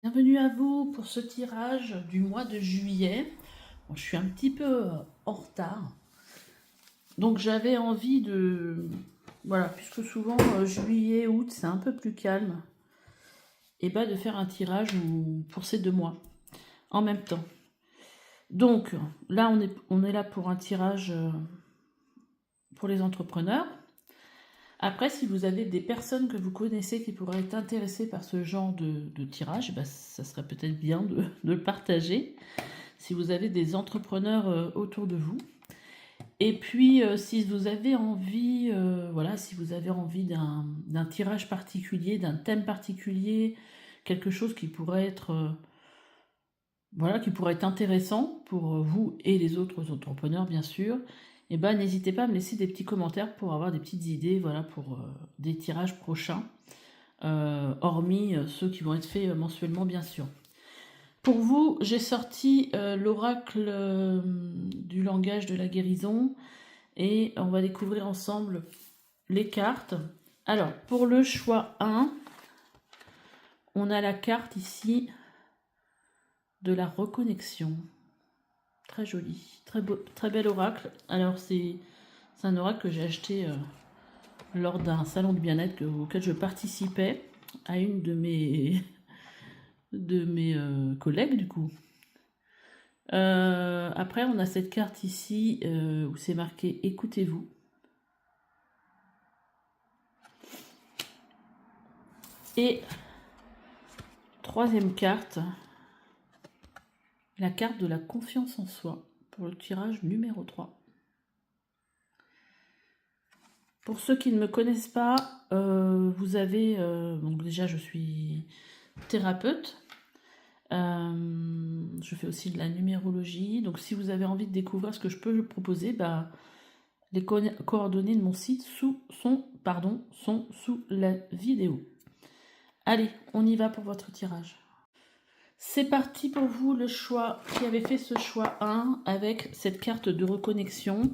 Bienvenue à vous pour ce tirage du mois de juillet. Bon, je suis un petit peu en retard. Donc j'avais envie de... Voilà, puisque souvent juillet, août, c'est un peu plus calme. Et de faire un tirage pour ces 2 mois en même temps. Donc là, on est là pour un tirage pour les entrepreneurs. Après, si vous avez des personnes que vous connaissez qui pourraient être intéressées par ce genre de tirage, ça serait peut-être bien de le partager. Si vous avez des entrepreneurs autour de vous. Et puis, si vous avez envie, voilà, si vous avez envie d'un tirage particulier, d'un thème particulier, quelque chose qui pourrait être, voilà, qui pourrait être intéressant pour vous et les autres entrepreneurs, bien sûr, n'hésitez pas à me laisser des petits commentaires pour avoir des petites idées, voilà, pour des tirages prochains, hormis ceux qui vont être faits mensuellement, bien sûr. Pour vous, j'ai sorti l'oracle du langage de la guérison et on va découvrir ensemble les cartes. Alors, pour le choix 1, on a la carte ici de la reconnexion. Très joli, très beau, très bel oracle. Alors, c'est un oracle que j'ai acheté lors d'un salon de bien-être auquel je participais à une de mes, collègues, du coup. Après, on a cette carte ici où c'est marqué « Écoutez-vous ». Et troisième carte, la carte de la confiance en soi pour le tirage numéro 3. Pour ceux qui ne me connaissent pas, vous avez... donc déjà, je suis thérapeute. Je fais aussi de la numérologie. Donc si vous avez envie de découvrir ce que je peux proposer, les coordonnées de mon site sont sous la vidéo. Allez, on y va pour votre tirage. C'est parti pour vous, le choix qui avait fait ce choix 1 avec cette carte de reconnexion.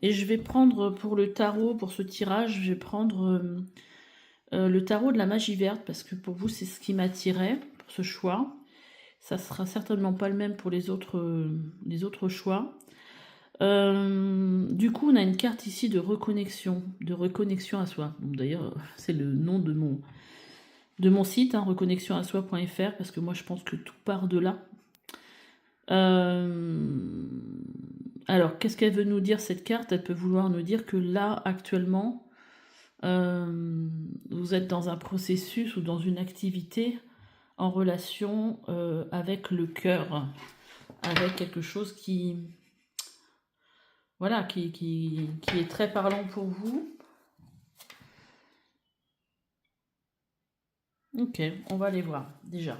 Et je vais prendre pour le tarot, pour ce tirage, je vais prendre le tarot de la magie verte parce que pour vous, c'est ce qui m'attirait pour ce choix. Ça sera certainement pas le même pour les autres choix. Du coup, on a une carte ici de reconnexion à soi. Bon, d'ailleurs, c'est le nom de mon site, reconnexionasoi.fr, parce que moi je pense que tout part de là. Alors, qu'est-ce qu'elle veut nous dire cette carte? Elle peut vouloir nous dire que là, actuellement, vous êtes dans un processus ou dans une activité en relation avec le cœur, avec quelque chose qui, voilà, qui est très parlant pour vous. Ok, on va aller voir déjà.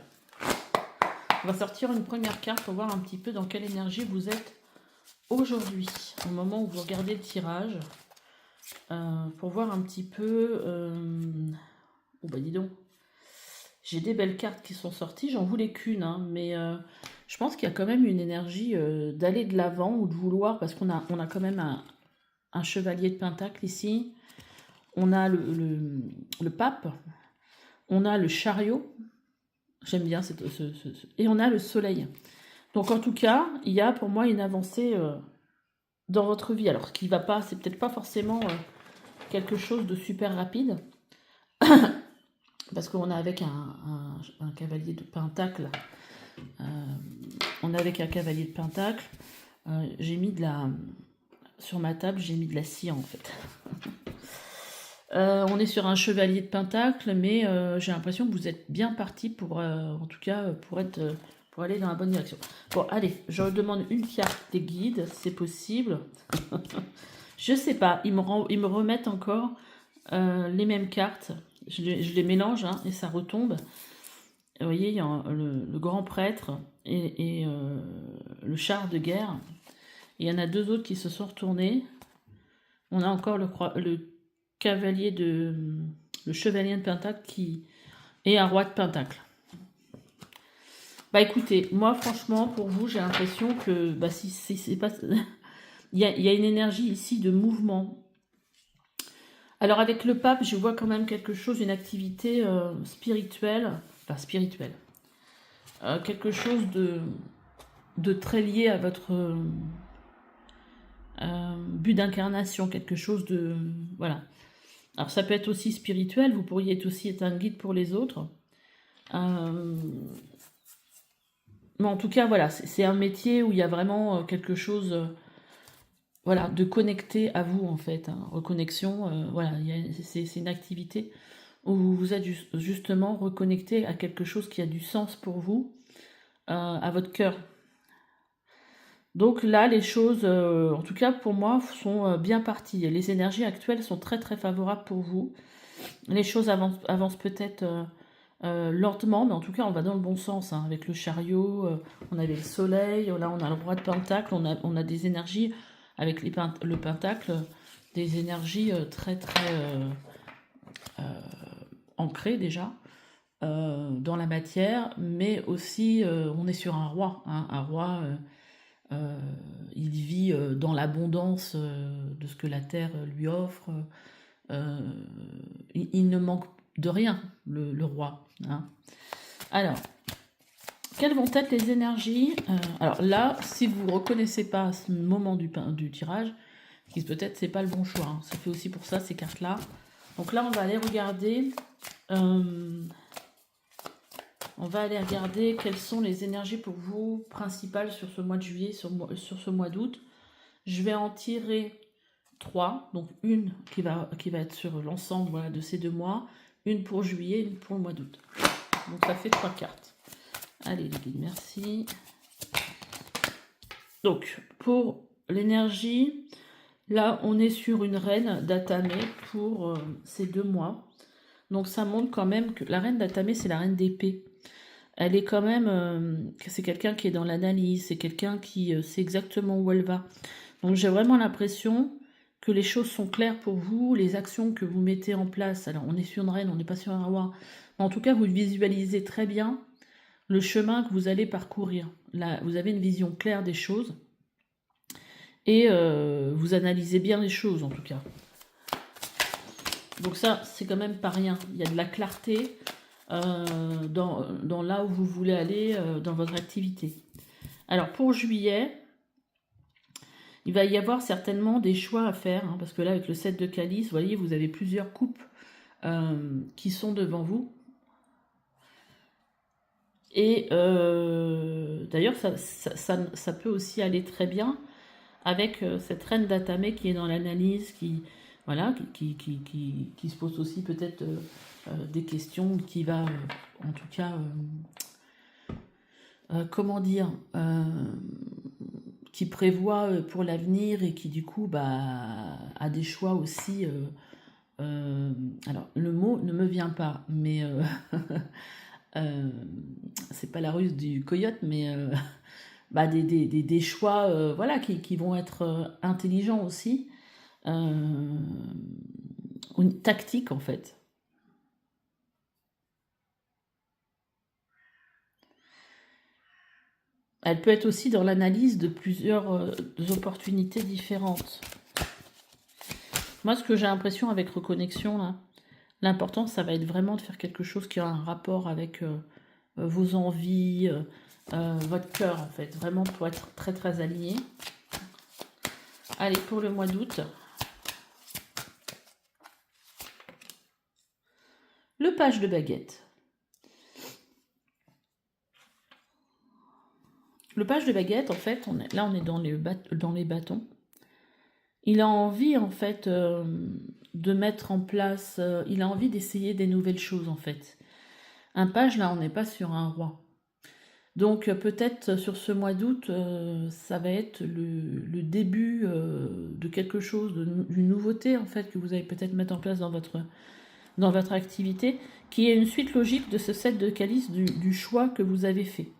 On va sortir une première carte pour voir un petit peu dans quelle énergie vous êtes aujourd'hui, au moment où vous regardez le tirage, pour voir un petit peu... Oh bah dis donc, j'ai des belles cartes qui sont sorties, j'en voulais qu'une, hein, mais je pense qu'il y a quand même une énergie d'aller de l'avant ou de vouloir, parce qu'on a quand même un chevalier de pentacle ici, on a le pape, on a le chariot, j'aime bien et on a le soleil. Donc en tout cas, il y a pour moi une avancée dans votre vie. Alors ce qui va pas, c'est peut-être pas forcément quelque chose de super rapide, parce qu'on a avec un cavalier de pentacle. On a avec un cavalier de pentacle. J'ai mis sur ma table, j'ai mis de la cire en fait. On est sur un chevalier de pentacle, mais j'ai l'impression que vous êtes bien parti pour, en tout cas, pour aller dans la bonne direction. Bon, allez, je demande une carte des guides, c'est possible. Je sais pas, ils me remettent encore les mêmes cartes. Je les mélange et ça retombe. Vous voyez, il y a le grand prêtre et le char de guerre. Et il y en a deux autres qui se sont retournés. On a encore le cavalier le chevalier de pentacle qui est un roi de pentacle. Écoutez, moi franchement pour vous j'ai l'impression que si c'est pas il y a une énergie ici de mouvement. Alors avec le pape je vois quand même quelque chose, une activité spirituelle, enfin spirituelle. quelque chose de très lié à votre but d'incarnation, quelque chose de... Voilà. Alors ça peut être aussi spirituel, vous pourriez aussi être un guide pour les autres. Mais en tout cas, voilà, c'est un métier où il y a vraiment quelque chose voilà, de connecté à vous, en fait. Hein. Reconnexion, voilà, c'est une activité où vous êtes justement reconnecté à quelque chose qui a du sens pour vous, à votre cœur. Donc là, les choses, en tout cas pour moi, sont bien parties. Les énergies actuelles sont très très favorables pour vous. Les choses avancent peut-être lentement, mais en tout cas, on va dans le bon sens. Hein, avec le chariot, on avait le soleil, là on a le roi de pentacle, on a des énergies, avec le pentacle, des énergies très très ancrées déjà dans la matière, mais aussi on est sur un roi. Hein, un roi, il vit dans l'abondance de ce que la terre lui offre. Il ne manque de rien, le roi. Hein. Alors, quelles vont être les énergies alors là, si vous ne reconnaissez pas à ce moment du tirage, peut-être c'est pas le bon choix. Hein. Ça fait aussi pour ça ces cartes-là. Donc là, on va aller regarder. On va aller regarder quelles sont les énergies pour vous principales sur ce mois de juillet, sur ce mois d'août. Je vais en tirer 3, donc une qui va être sur l'ensemble voilà, de ces 2 mois, une pour juillet, une pour le mois d'août. Donc ça fait 3 cartes. Allez les guides, merci. Donc pour l'énergie, là on est sur une reine d'Atamé pour ces 2 mois. Donc ça montre quand même que la reine d'Atamé, c'est la reine d'épée. Elle est quand même, c'est quelqu'un qui est dans l'analyse, c'est quelqu'un qui sait exactement où elle va. Donc j'ai vraiment l'impression que les choses sont claires pour vous, les actions que vous mettez en place. Alors on est sur une reine, on n'est pas sur un roi. Mais en tout cas, vous visualisez très bien le chemin que vous allez parcourir. Là, vous avez une vision claire des choses. Et vous analysez bien les choses en tout cas. Donc ça, c'est quand même pas rien. Il y a de la clarté dans là où vous voulez aller dans votre activité. Alors pour juillet, il va y avoir certainement des choix à faire, hein, parce que là avec le 7 de calice, vous voyez, vous avez plusieurs coupes qui sont devant vous. Et d'ailleurs, ça peut aussi aller très bien avec cette reine d'Atamé qui est dans l'analyse, qui, voilà, qui se pose aussi peut-être des questions, qui va, en tout cas, comment dire, qui prévoit pour l'avenir et qui du coup a des choix aussi. Alors le mot ne me vient pas, mais c'est pas la ruse du coyote, mais des choix voilà, qui vont être intelligents aussi, tactiques en fait. Elle peut être aussi dans l'analyse de plusieurs opportunités différentes. Moi, ce que j'ai l'impression avec Reconnexion, là, l'important, ça va être vraiment de faire quelque chose qui a un rapport avec vos envies, votre cœur, en fait. Vraiment pour être très, très aligné. Allez, pour le mois d'août. Le page de baguette. Le page de baguette, en fait, on est dans les bâtons. Il a envie, en fait, de mettre en place... il a envie d'essayer des nouvelles choses, en fait. Un page, là, on n'est pas sur un roi. Donc, peut-être sur ce mois d'août, ça va être le début de quelque chose, d'une nouveauté, en fait, que vous allez peut-être mettre en place dans votre activité, qui est une suite logique de ce set de calice du choix que vous avez fait.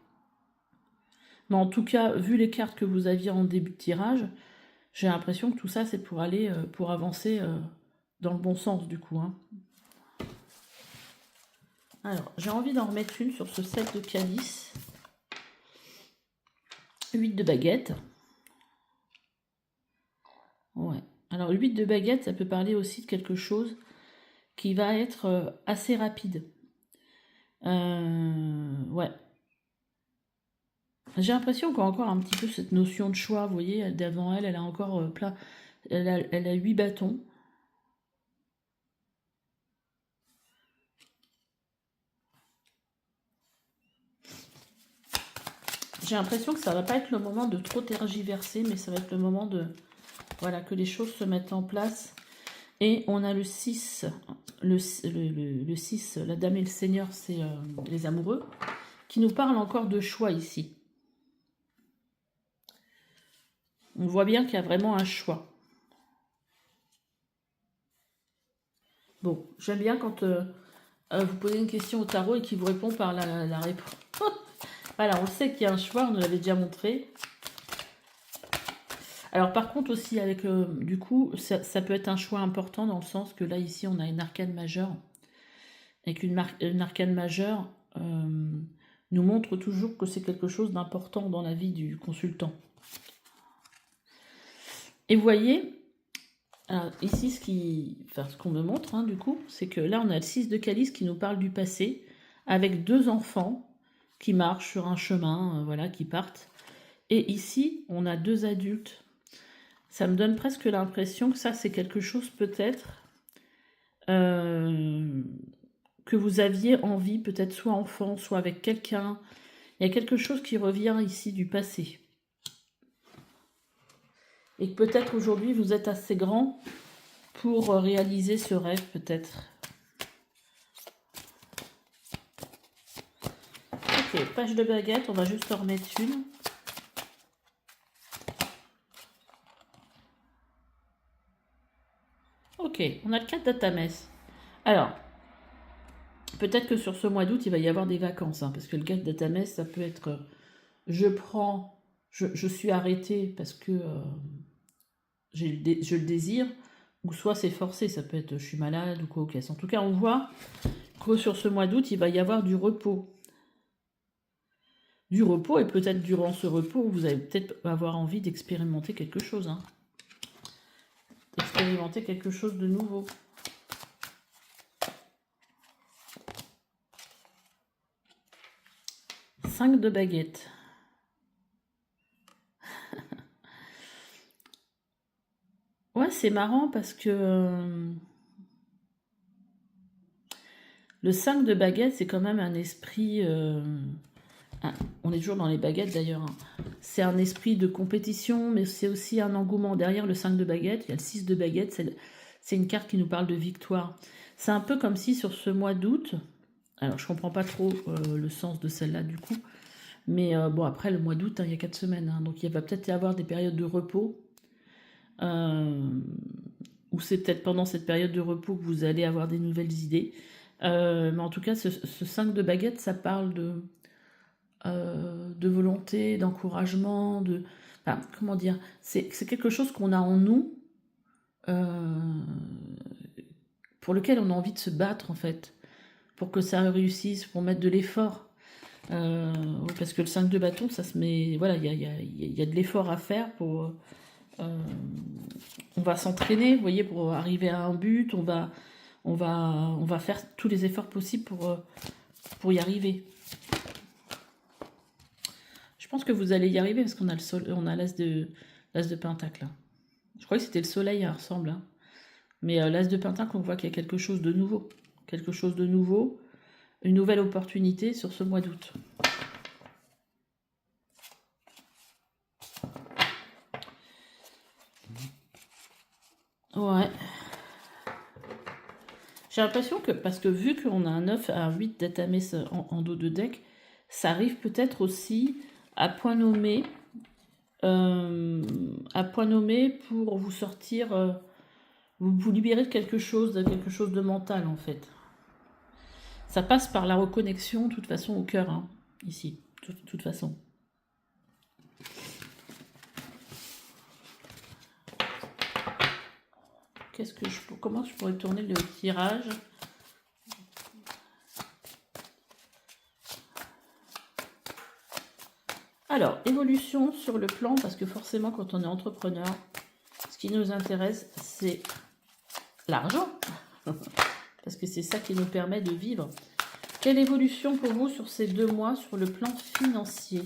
Mais en tout cas, vu les cartes que vous aviez en début de tirage, j'ai l'impression que tout ça, c'est pour aller, pour avancer dans le bon sens, du coup. Hein. Alors, j'ai envie d'en remettre une sur ce set de calice. 8 de baguette. Ouais. Alors, 8 de baguette, ça peut parler aussi de quelque chose qui va être assez rapide. Ouais. J'ai l'impression qu'on a encore un petit peu cette notion de choix. Vous voyez, devant elle, elle a encore plein... Elle a 8 bâtons. J'ai l'impression que ça va pas être le moment de trop tergiverser, mais ça va être le moment de... Voilà, que les choses se mettent en place. Et on a le 6. Le 6, la dame et le seigneur, c'est les amoureux, qui nous parlent encore de choix ici. On voit bien qu'il y a vraiment un choix. Bon, j'aime bien quand vous posez une question au tarot et qu'il vous répond par la réponse. Voilà, on sait qu'il y a un choix, on nous l'avait déjà montré. Alors par contre aussi, avec du coup, ça peut être un choix important dans le sens que là, ici, on a une arcane majeure. Et qu'une arcane majeure nous montre toujours que c'est quelque chose d'important dans la vie du consultant. Et vous voyez, alors ici, ce qu'on me montre, hein, du coup, c'est que là, on a le 6 de calice qui nous parle du passé, avec 2 enfants qui marchent sur un chemin, voilà, qui partent. Et ici, on a 2 adultes. Ça me donne presque l'impression que ça, c'est quelque chose peut-être que vous aviez envie, peut-être soit enfant, soit avec quelqu'un. Il y a quelque chose qui revient ici du passé. Et que peut-être aujourd'hui, vous êtes assez grand pour réaliser ce rêve, peut-être. Ok, page de baguette, on va juste en remettre une. Ok, on a le 4 d'Atames. Alors, peut-être que sur ce mois d'août, il va y avoir des vacances, hein, parce que le 4 d'Atames, ça peut être je suis arrêtée parce que je le désire, ou soit c'est forcé, ça peut être je suis malade ou quoi, ok. En tout cas, on voit que sur ce mois d'août, il va y avoir du repos. Du repos, et peut-être durant ce repos, vous allez peut-être avoir envie d'expérimenter quelque chose. Hein. D'expérimenter quelque chose de nouveau. Cinq de baguettes. Ouais, c'est marrant parce que le 5 de baguettes, c'est quand même un esprit... on est toujours dans les baguettes d'ailleurs. Hein. C'est un esprit de compétition, mais c'est aussi un engouement. Derrière le 5 de baguettes, il y a le 6 de baguettes. C'est une carte qui nous parle de victoire. C'est un peu comme si sur ce mois d'août... Alors, je comprends pas trop le sens de celle-là du coup. Mais bon, après, le mois d'août, hein, il y a 4 semaines. Hein, donc, il va peut-être y avoir des périodes de repos. Ou c'est peut-être pendant cette période de repos que vous allez avoir des nouvelles idées. Mais en tout cas, ce 5 de baguette, ça parle de volonté, d'encouragement, de... Enfin, comment dire, c'est quelque chose qu'on a en nous, pour lequel on a envie de se battre, en fait, pour que ça réussisse, pour mettre de l'effort. Parce que le 5 de bâton, ça se met... Voilà, il y a de l'effort à faire pour... on va s'entraîner, vous voyez, pour arriver à un but, on va faire tous les efforts possibles pour y arriver. Je pense que vous allez y arriver parce qu'on a l'as de pentacle. Là. Je crois que c'était le soleil, il ressemble. Hein. Mais l'as de pentacle, on voit qu'il y a quelque chose de nouveau. Quelque chose de nouveau, une nouvelle opportunité sur ce mois d'août. Ouais. J'ai l'impression que, parce que vu qu'on a un 9 à un 8 d'Atames en dos de deck, ça arrive peut-être aussi à point nommé pour vous sortir, vous libérer de quelque chose de mental en fait. Ça passe par la reconnexion, de toute façon, au cœur, hein, ici, de toute façon. Comment je pourrais tourner le tirage ? Alors, évolution sur le plan, parce que forcément, quand on est entrepreneur, ce qui nous intéresse, c'est l'argent. Parce que c'est ça qui nous permet de vivre. Quelle évolution pour vous sur ces 2 mois sur le plan financier ?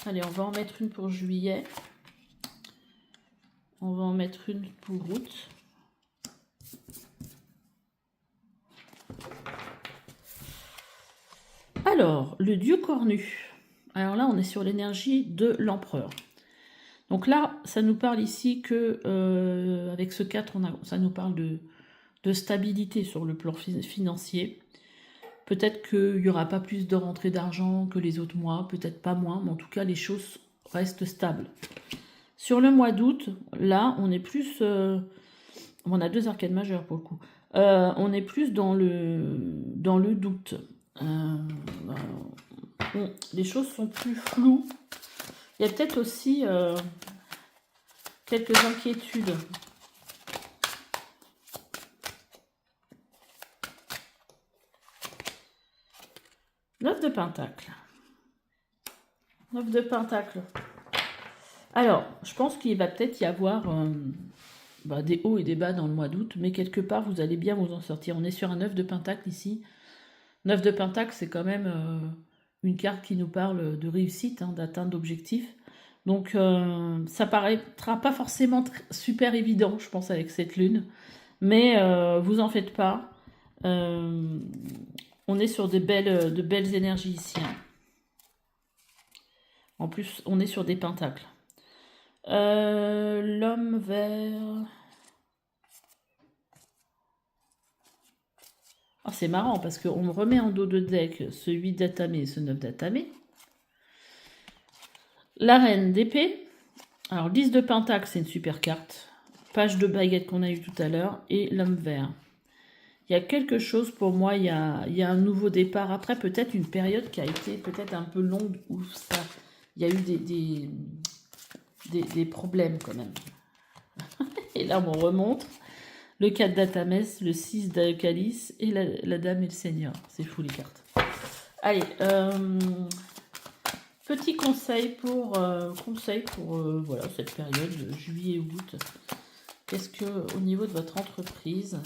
Allez, on va en mettre une pour juillet. On va en mettre une pour août. Alors, le dieu cornu. Alors là, on est sur l'énergie de l'empereur. Donc là, ça nous parle ici que, avec ce 4, ça nous parle de stabilité sur le plan financier. Peut-être qu'il n'y aura pas plus de rentrée d'argent que les autres mois, peut-être pas moins, mais en tout cas, les choses restent stables. Sur le mois d'août, là, on est plus... on a 2 arcades majeures pour le coup. On est plus dans le doute. Les choses sont plus floues. Il y a peut-être aussi quelques inquiétudes. Neuf de Pentacle. 9 de Pentacle. Alors, je pense qu'il va peut-être y avoir des hauts et des bas dans le mois d'août, mais quelque part, vous allez bien vous en sortir. On est sur un 9 de Pentacle ici. 9 de Pentacle, c'est quand même une carte qui nous parle de réussite, hein, d'atteinte d'objectifs. Donc, ça paraîtra pas forcément super évident, je pense, avec cette lune. Mais vous en faites pas. On est sur de belles énergies ici. Hein. En plus, on est sur des pentacles. L'homme vert... Oh, c'est marrant parce qu'on me remet en dos de deck ce 8 d'atamé et ce 9 d'atamé. La reine d'épée. Alors, 10 de pentacle, c'est une super carte. Page de baguette qu'on a eu tout à l'heure. Et l'homme vert. Il y a quelque chose pour moi, il y a un nouveau départ. Après, peut-être une période qui a été peut-être un peu longue où il y a eu des problèmes quand même. Et là, on remonte. Le 4 d'Atamès, le 6 de Calice et la Dame et le Seigneur. C'est fou les cartes. Allez, petit conseil pour voilà, cette période de juillet-août. Qu'est-ce que, au niveau de votre entreprise,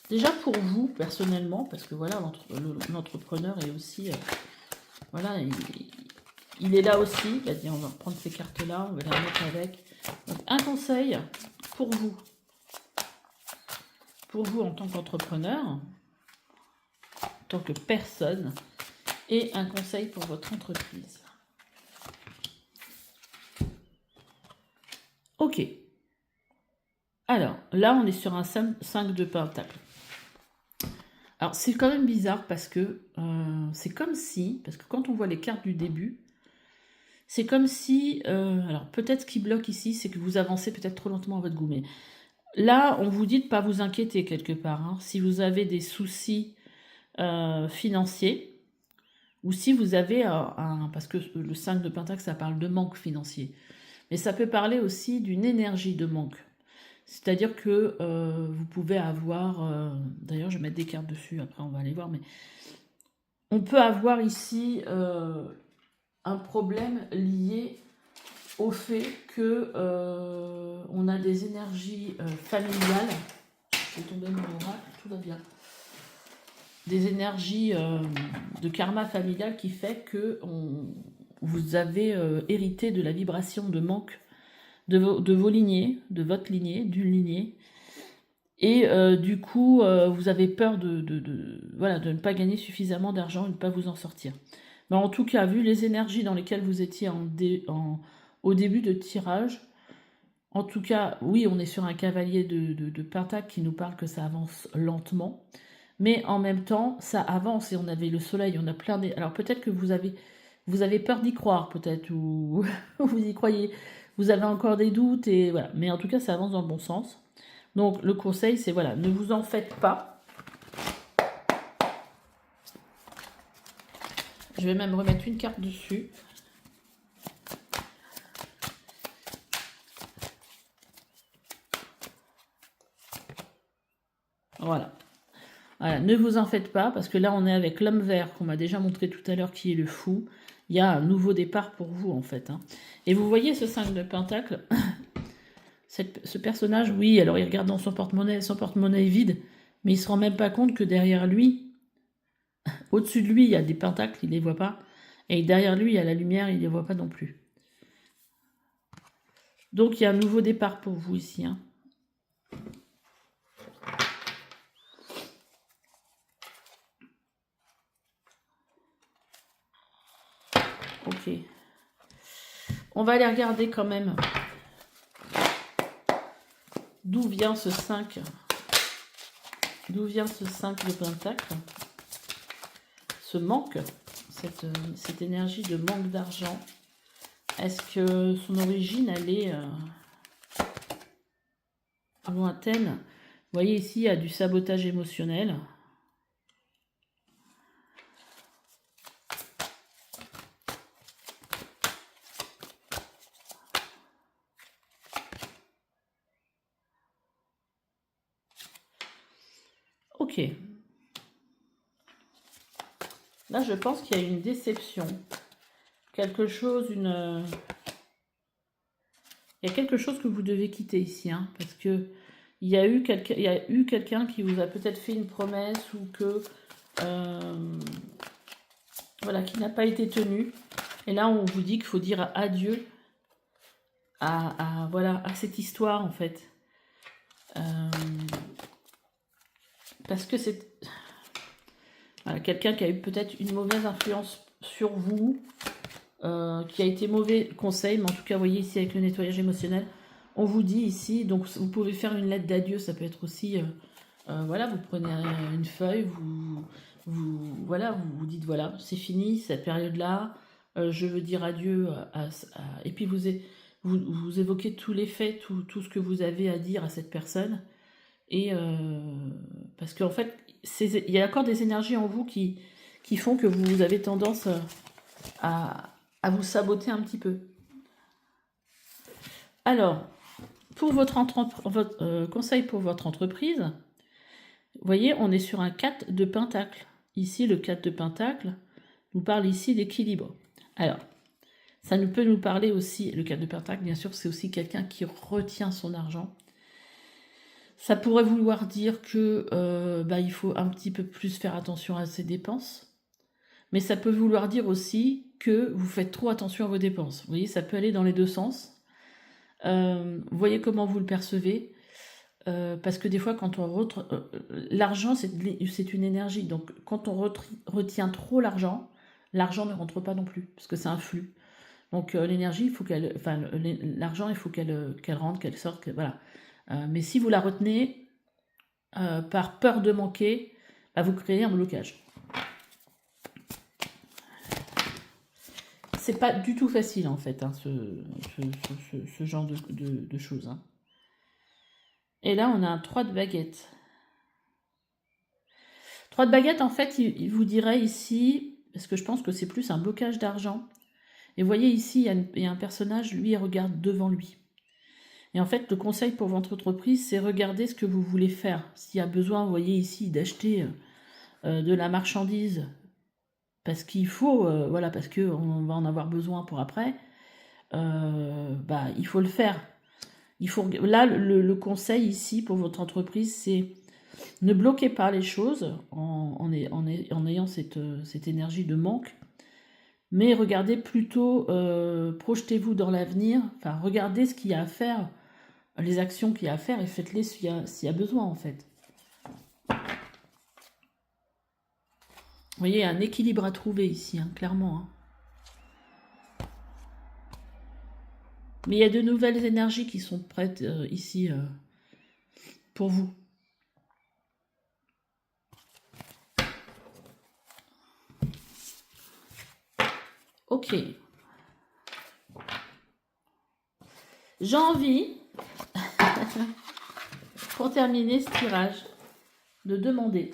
déjà pour vous personnellement, parce que voilà, l'entrepreneur est aussi, voilà, il est là aussi. Il a dit on va prendre ces cartes-là, on va les remettre avec. Donc, un conseil pour vous. Pour vous en tant qu'entrepreneur, en tant que personne, et un conseil pour votre entreprise. Ok. Alors, là, on est sur un 5 de Pentacle. Alors, c'est quand même bizarre parce que c'est comme si, parce que quand on voit les cartes du début, c'est comme si, alors peut-être ce qui bloque ici, c'est que vous avancez peut-être trop lentement à votre goût, mais là, on vous dit de ne pas vous inquiéter quelque part. Hein. Si vous avez des soucis financiers, ou si vous avez parce que le 5 de Pentacle, ça parle de manque financier. Mais ça peut parler aussi d'une énergie de manque. C'est-à-dire que vous pouvez avoir... D'ailleurs, je vais mettre des cartes dessus, après on va aller voir. Mais on peut avoir ici un problème lié au fait que on a des énergies familiales. Je vais tomber mon oracle, tout va bien. Des énergies de karma familial qui fait que vous avez hérité de la vibration de manque de vos lignées, de votre lignée, d'une lignée. Et du coup, vous avez peur de ne pas gagner suffisamment d'argent et de ne pas vous en sortir. Mais en tout cas, vu les énergies dans lesquelles vous étiez au début de tirage, en tout cas, oui, on est sur un cavalier de Pentacle qui nous parle que ça avance lentement. Mais en même temps, ça avance et on avait le soleil, on a plein de... Alors peut-être que vous avez peur d'y croire, peut-être, ou vous y croyez. Vous avez encore des doutes, et voilà. Mais en tout cas, ça avance dans le bon sens. Donc le conseil, c'est voilà, ne vous en faites pas. Je vais même remettre une carte dessus. Voilà. Voilà, ne vous en faites pas, parce que là, on est avec l'homme vert, qu'on m'a déjà montré tout à l'heure, qui est le fou. Il y a un nouveau départ pour vous, en fait. Hein. Et vous voyez ce 5 de Pentacle, ce personnage, oui, alors il regarde dans son porte-monnaie est vide, mais il se rend même pas compte que derrière lui, au-dessus de lui, il y a des pentacles, il les voit pas. Et derrière lui, il y a la lumière, il ne les voit pas non plus. Donc, il y a un nouveau départ pour vous ici. Hein. Ok. On va aller regarder quand même d'où vient ce 5. D'où vient ce 5 de pentacle. Ce manque, cette énergie de manque d'argent. Est-ce que son origine, elle est lointaine? Vous voyez ici, il y a du sabotage émotionnel. Ok. Là, je pense qu'il y a une déception. Quelque chose, il y a quelque chose que vous devez quitter ici, hein, parce que il y a eu quelqu'un qui vous a peut-être fait une promesse ou que voilà, qui n'a pas été tenue. Et là, on vous dit qu'il faut dire adieu voilà, à cette histoire, en fait. Parce que c'est voilà, quelqu'un qui a eu peut-être une mauvaise influence sur vous, qui a été mauvais conseil, mais en tout cas, vous voyez ici avec le nettoyage émotionnel, on vous dit ici, donc vous pouvez faire une lettre d'adieu, ça peut être aussi, voilà, vous prenez une feuille, voilà, vous dites, voilà, c'est fini, cette période-là, je veux dire adieu, et puis vous évoquez tous les faits, tout ce que vous avez à dire à cette personne, et parce qu'en fait, il y a encore des énergies en vous qui font que vous avez tendance à vous saboter un petit peu. Alors, pour votre conseil pour votre entreprise, vous voyez, on est sur un 4 de pentacle. Ici, le 4 de pentacle nous parle ici d'équilibre. Alors, ça peut nous parler aussi, le 4 de pentacle, bien sûr, c'est aussi quelqu'un qui retient son argent. Ça pourrait vouloir dire que il faut un petit peu plus faire attention à ses dépenses. Mais ça peut vouloir dire aussi que vous faites trop attention à vos dépenses. Vous voyez, ça peut aller dans les deux sens. Voyez comment vous le percevez. Parce que des fois, quand on l'argent, c'est une énergie. Donc, quand on retient trop l'argent ne rentre pas non plus, parce que c'est un flux. Donc, l'énergie, il faut l'argent, il faut qu'elle rentre, qu'elle sorte, voilà. Mais si vous la retenez par peur de manquer, vous créez un blocage. C'est pas du tout facile en fait, hein, ce genre de choses. Hein. Et là, on a un 3 de baguette. 3 de baguette, en fait, il vous dirait ici, parce que je pense que c'est plus un blocage d'argent. Et vous voyez ici, il y a un personnage, lui, il regarde devant lui. Et en fait, le conseil pour votre entreprise, c'est regarder ce que vous voulez faire. S'il y a besoin, vous voyez ici, d'acheter de la marchandise, parce qu'il faut, voilà, parce qu'on va en avoir besoin pour après, il faut le faire. Là, le conseil ici pour votre entreprise, c'est ne bloquez pas les choses en ayant cette énergie de manque, mais regardez plutôt, projetez-vous dans l'avenir, enfin regardez ce qu'il y a à faire, les actions qu'il y a à faire et faites-les s'il y a besoin en fait. Vous voyez, il y a un équilibre à trouver ici, hein, clairement. Hein. Mais il y a de nouvelles énergies qui sont prêtes ici pour vous. Ok. J'ai envie, pour terminer ce tirage, de demander.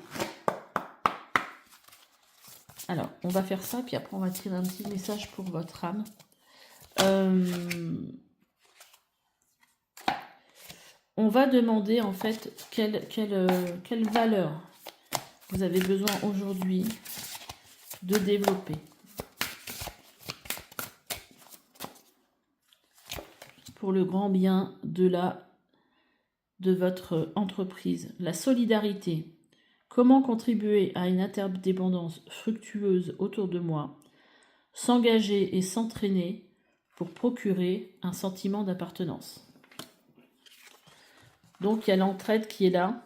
Alors, on va faire ça, puis après on va tirer un petit message pour votre âme. On va demander en fait quelle valeur vous avez besoin aujourd'hui de développer. Pour le grand bien de votre entreprise. La solidarité. Comment contribuer à une interdépendance fructueuse autour de moi? s'engager et s'entraîner pour procurer un sentiment d'appartenance. Donc il y a l'entraide qui est là.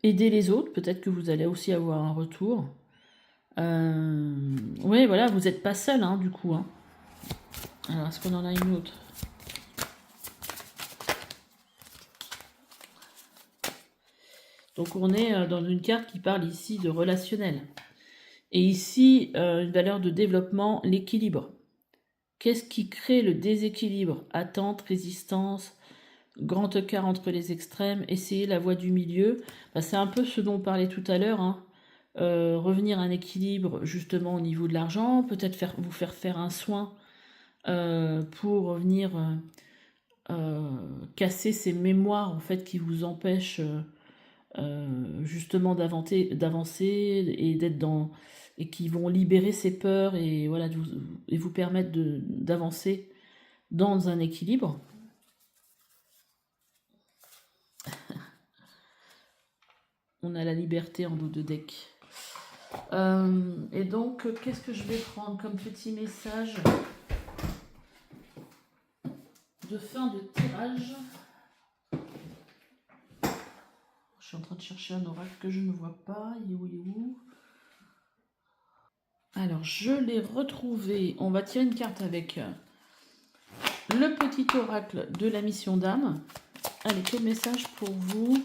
Aider les autres, peut-être que vous allez aussi avoir un retour. Oui, voilà, vous n'êtes pas seul, hein, du coup. Hein. Alors, est-ce qu'on en a une autre? Donc, on est dans une carte qui parle ici de relationnel. Et ici, une valeur de développement, l'équilibre. Qu'est-ce qui crée le déséquilibre? Attente, résistance, grand écart entre les extrêmes, essayer la voie du milieu. Ben, c'est un peu ce dont on parlait tout à l'heure. Hein. Revenir à un équilibre justement au niveau de l'argent, peut-être vous faire faire un soin pour venir casser ces mémoires en fait qui vous empêchent justement d'avancer et d'être dans et qui vont libérer ces peurs et voilà et vous permettre d'avancer dans un équilibre. On a la liberté en dos de deck. Et donc, qu'est-ce que je vais prendre comme petit message de fin de tirage? Je suis en train de chercher un oracle que je ne vois pas. Il est où? Alors, je l'ai retrouvé. On va tirer une carte avec le petit oracle de la mission d'âme. Allez, quel message pour vous?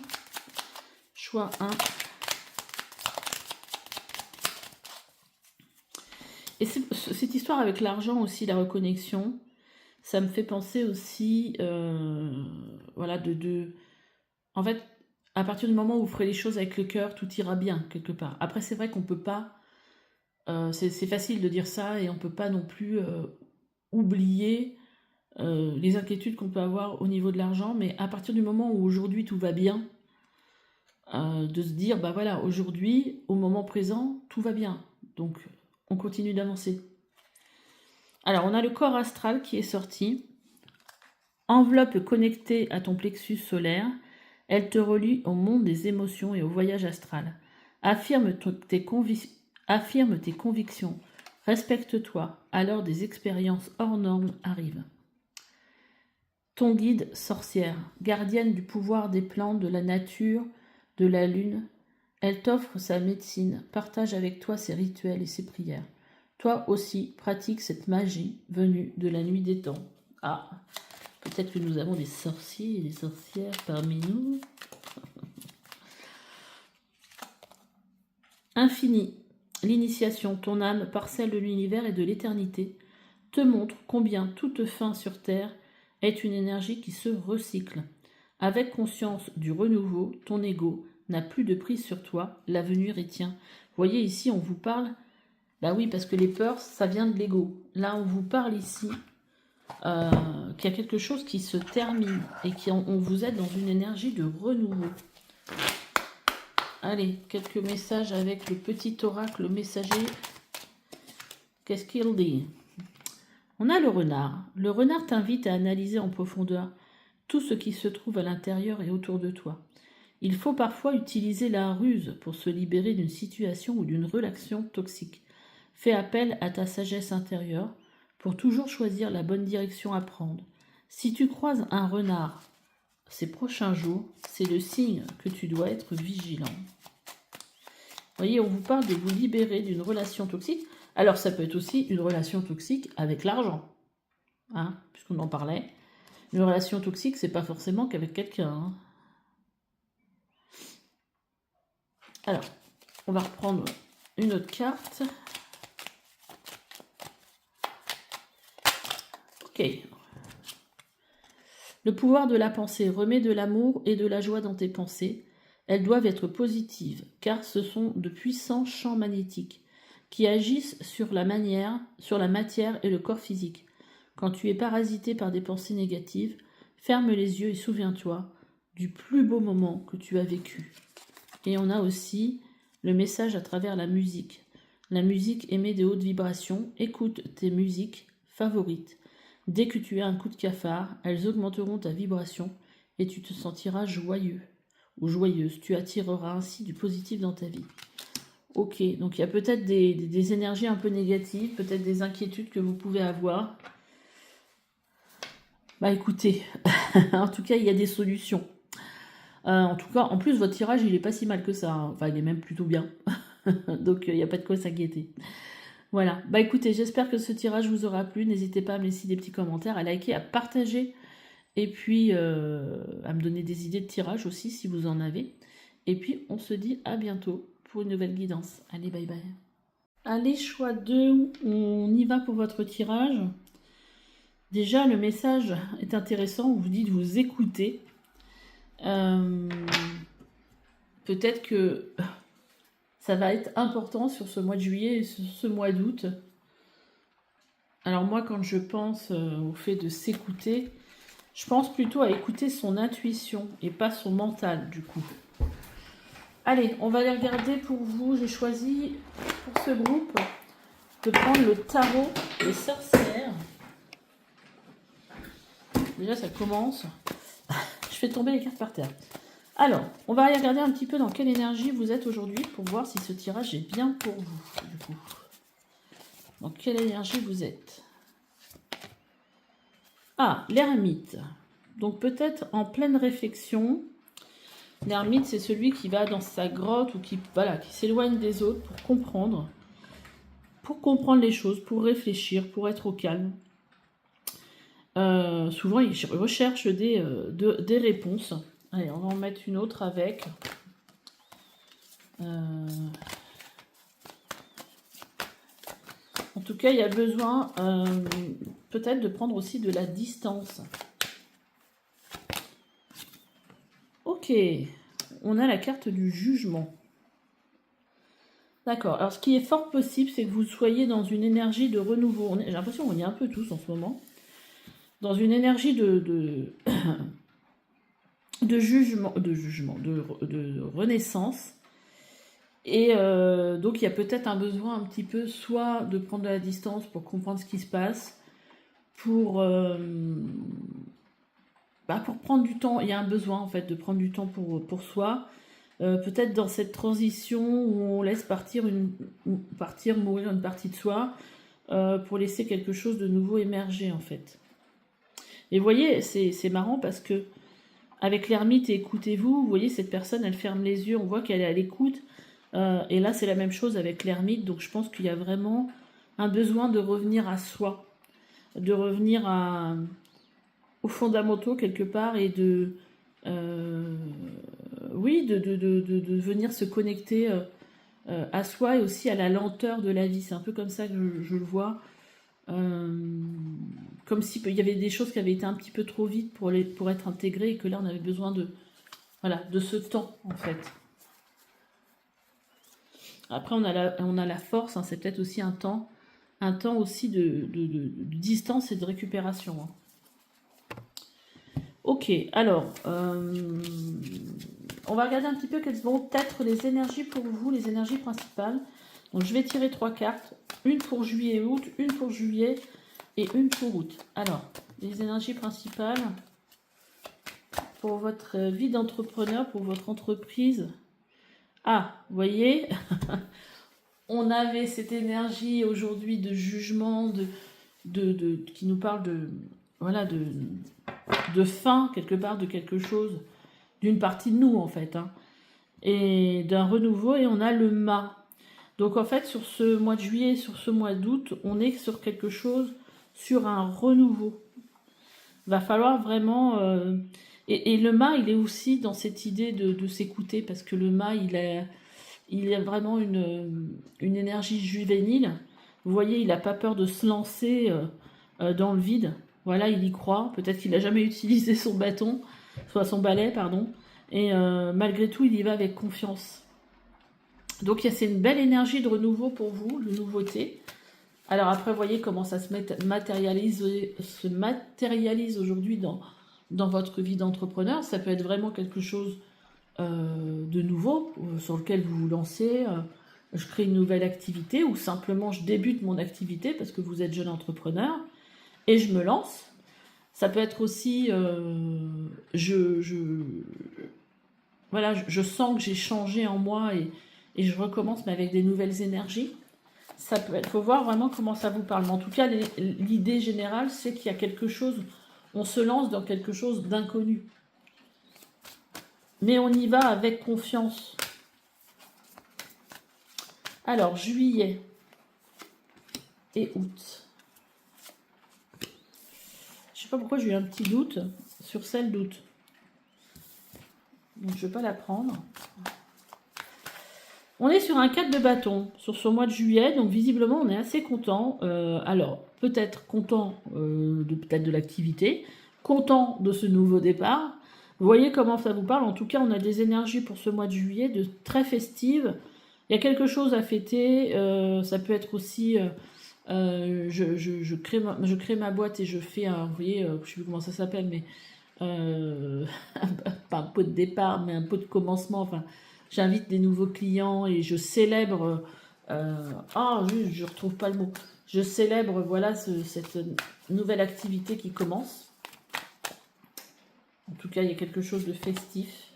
Choix 1. Et cette histoire avec l'argent aussi, la reconnexion, ça me fait penser aussi, voilà, en fait, à partir du moment où vous ferez les choses avec le cœur, tout ira bien, quelque part. Après, c'est vrai qu'on peut pas, c'est facile de dire ça, et on peut pas non plus oublier les inquiétudes qu'on peut avoir au niveau de l'argent, mais à partir du moment où aujourd'hui tout va bien, de se dire, bah voilà, aujourd'hui, au moment présent, tout va bien. Donc, on continue d'avancer. Alors, on a le corps astral qui est sorti. Enveloppe connectée à ton plexus solaire. Elle te relie au monde des émotions et au voyage astral. Affirme tes convictions. Respecte-toi. Alors des expériences hors normes arrivent. Ton guide, sorcière, gardienne du pouvoir des plantes, de la nature, de la lune, elle t'offre sa médecine, partage avec toi ses rituels et ses prières. Toi aussi, pratique cette magie venue de la nuit des temps. Ah, peut-être que nous avons des sorciers et des sorcières parmi nous. Infini, l'initiation, ton âme, parcelle de l'univers et de l'éternité, te montre combien toute fin sur Terre est une énergie qui se recycle. Avec conscience du renouveau, ton ego n'a plus de prise sur toi, l'avenir est tien. Vous voyez ici, on vous parle, bah oui, parce que les peurs, ça vient de l'ego. Là, on vous parle ici qu'il y a quelque chose qui se termine et qu'on vous aide dans une énergie de renouveau. Allez, quelques messages avec le petit oracle messager. Qu'est-ce qu'il dit? On a le renard. Le renard t'invite à analyser en profondeur tout ce qui se trouve à l'intérieur et autour de toi. Il faut parfois utiliser la ruse pour se libérer d'une situation ou d'une relation toxique. Fais appel à ta sagesse intérieure pour toujours choisir la bonne direction à prendre. Si tu croises un renard ces prochains jours, c'est le signe que tu dois être vigilant. Vous voyez, on vous parle de vous libérer d'une relation toxique. Alors, ça peut être aussi une relation toxique avec l'argent, hein, puisqu'on en parlait. Une relation toxique, c'est pas forcément qu'avec quelqu'un. Hein. Alors, on va reprendre une autre carte. Ok. Le pouvoir de la pensée remet de l'amour et de la joie dans tes pensées. Elles doivent être positives, car ce sont de puissants champs magnétiques qui agissent sur la matière et le corps physique. Quand tu es parasité par des pensées négatives, ferme les yeux et souviens-toi du plus beau moment que tu as vécu. Et on a aussi le message à travers la musique. La musique émet des hautes vibrations. Écoute tes musiques favorites. Dès que tu as un coup de cafard, elles augmenteront ta vibration et tu te sentiras joyeux ou joyeuse. Tu attireras ainsi du positif dans ta vie. Ok, donc il y a peut-être des énergies un peu négatives, peut-être des inquiétudes que vous pouvez avoir. Bah écoutez, en tout cas, il y a des solutions. En tout cas, en plus, votre tirage, il est pas si mal que ça, hein. Enfin, il est même plutôt bien. Donc, il n'y a pas de quoi s'inquiéter. Voilà. Bah écoutez, j'espère que ce tirage vous aura plu. N'hésitez pas à me laisser des petits commentaires, à liker, à partager. Et puis, à me donner des idées de tirage aussi, si vous en avez. Et puis, on se dit à bientôt pour une nouvelle guidance. Allez, bye bye. Allez, choix 2, on y va pour votre tirage. Déjà, le message est intéressant. Vous dites vous écoutez. Peut-être que ça va être important sur ce mois de juillet et sur ce mois d'août. Alors moi, quand je pense au fait de s'écouter, je pense plutôt à écouter son intuition et pas son mental, du coup. Allez, on va aller regarder pour vous. J'ai choisi pour ce groupe de prendre le tarot des sorcières. Déjà, ça commence. Je fais tomber les cartes par terre. Alors, on va aller regarder un petit peu dans quelle énergie vous êtes aujourd'hui pour voir si ce tirage est bien pour vous, du coup. Dans quelle énergie vous êtes? Ah, l'ermite. Donc peut-être en pleine réflexion. L'ermite, c'est celui qui va dans sa grotte ou qui s'éloigne des autres pour comprendre les choses, pour réfléchir, pour être au calme. Souvent, il recherche des réponses. Allez, on va en mettre une autre avec. En tout cas, il y a besoin peut-être de prendre aussi de la distance. Ok, on a la carte du jugement. D'accord, alors ce qui est fort possible, c'est que vous soyez dans une énergie de renouveau. J'ai l'impression qu'on y est un peu tous en ce moment. Dans une énergie de renaissance. Et donc il y a peut-être un besoin un petit peu soit de prendre de la distance pour comprendre ce qui se passe, pour prendre du temps. Il y a un besoin en fait de prendre du temps pour soi. Peut-être dans cette transition où on laisse mourir une partie de soi pour laisser quelque chose de nouveau émerger en fait. Et vous voyez, c'est marrant parce que avec l'ermite et écoutez-vous, vous voyez cette personne, elle ferme les yeux, on voit qu'elle est à l'écoute. Et là, c'est la même chose avec l'ermite. Donc, je pense qu'il y a vraiment un besoin de revenir à soi, de revenir aux fondamentaux quelque part et de venir se connecter à soi et aussi à la lenteur de la vie. C'est un peu comme ça que je le vois. Comme s'il y avait des choses qui avaient été un petit peu trop vite pour être intégrées et que là, on avait besoin de ce temps, en fait. Après, on a la force, hein, c'est peut-être aussi un temps aussi de distance et de récupération. Hein. Ok, alors, on va regarder un petit peu quelles vont être les énergies pour vous, les énergies principales. Donc, je vais tirer 3 cartes, une pour juillet et août, une pour juillet et une pour août. Alors, les énergies principales pour votre vie d'entrepreneur, pour votre entreprise. Ah, vous voyez, on avait cette énergie aujourd'hui de jugement, qui nous parle de fin, quelque part, de quelque chose, d'une partie de nous, en fait, hein, et d'un renouveau, et on a le mât. Donc, en fait, sur ce mois de juillet, sur ce mois d'août, on est sur quelque chose, sur un renouveau. Va falloir vraiment... et le mât, il est aussi dans cette idée de s'écouter, parce que le mât, il a vraiment une énergie juvénile. Vous voyez, il n'a pas peur de se lancer dans le vide. Voilà, il y croit. Peut-être qu'il n'a jamais utilisé son bâton, soit son balai, pardon. Et malgré tout, il y va avec confiance. Donc, c'est une belle énergie de renouveau pour vous, de nouveauté. Alors après, vous voyez comment ça se matérialise aujourd'hui dans votre vie d'entrepreneur. Ça peut être vraiment quelque chose de nouveau sur lequel vous vous lancez. Je crée une nouvelle activité ou simplement je débute mon activité parce que vous êtes jeune entrepreneur et je me lance. Ça peut être aussi je sens que j'ai changé en moi et je recommence, mais avec des nouvelles énergies. Ça peut être, faut voir vraiment comment ça vous parle. Mais en tout cas, l'idée générale, c'est qu'il y a quelque chose, on se lance dans quelque chose d'inconnu. Mais on y va avec confiance. Alors, juillet et août. Je sais pas pourquoi j'ai eu un petit doute sur celle d'août. Donc, je ne vais pas la prendre. On est sur un 4 de bâton sur ce mois de juillet, donc visiblement on est assez content. Alors, peut-être content peut-être de l'activité, content de ce nouveau départ. Vous voyez comment ça vous parle. En tout cas, on a des énergies pour ce mois de juillet de très festives. Il y a quelque chose à fêter. Ça peut être aussi... je crée ma boîte et je fais un... Vous voyez, je ne sais plus comment ça s'appelle, mais... pas un pot de départ, mais un pot de commencement. Enfin, j'invite des nouveaux clients et je célèbre... je retrouve pas le mot. Je célèbre, voilà, cette nouvelle activité qui commence. En tout cas, il y a quelque chose de festif.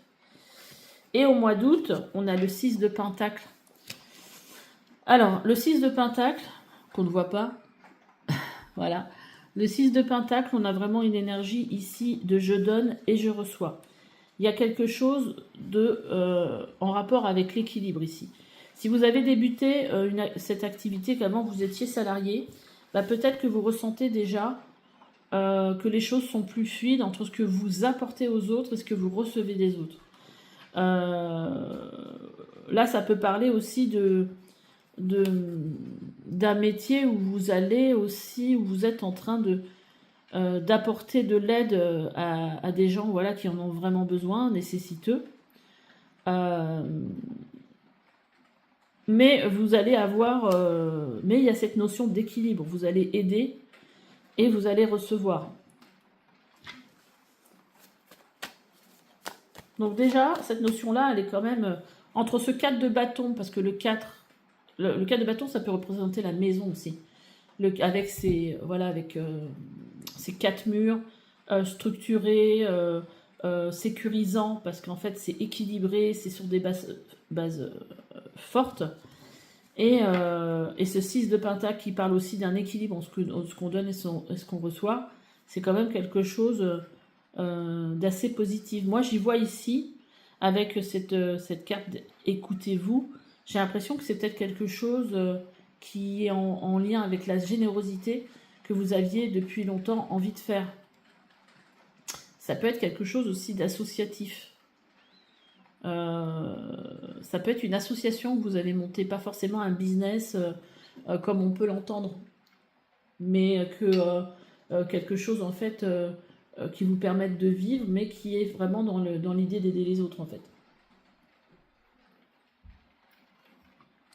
Et au mois d'août, on a le 6 de Pentacle. Alors, le 6 de Pentacle, qu'on ne voit pas, voilà. Le 6 de Pentacle, on a vraiment une énergie ici de je donne et je reçois. Il y a quelque chose en rapport avec l'équilibre ici. Si vous avez débuté cette activité qu'avant vous étiez salarié, bah peut-être que vous ressentez déjà que les choses sont plus fluides entre ce que vous apportez aux autres et ce que vous recevez des autres. Là, ça peut parler aussi d'un métier où vous allez aussi, où vous êtes en train d'apporter de l'aide à des gens, voilà, qui en ont vraiment besoin, nécessiteux. Mais vous allez avoir... mais il y a cette notion d'équilibre. Vous allez aider et vous allez recevoir. Donc déjà, cette notion-là, elle est quand même entre ce 4 de bâton, parce que le 4 de bâton, ça peut représenter la maison aussi. Avec ses, voilà, avec ces 4 murs structurés, sécurisants, parce qu'en fait, c'est équilibré, c'est sur des bases fortes. Et ce 6 de pentacle qui parle aussi d'un équilibre entre ce qu'on donne et ce qu'on reçoit, c'est quand même quelque chose d'assez positif. Moi, j'y vois ici, avec cette carte « Écoutez-vous », j'ai l'impression que c'est peut-être quelque chose qui est en lien avec la générosité que vous aviez depuis longtemps envie de faire. Ça peut être quelque chose aussi d'associatif. Ça peut être une association que vous avez montée, pas forcément un business comme on peut l'entendre, mais quelque chose en fait qui vous permette de vivre, mais qui est vraiment dans l'idée d'aider les autres en fait.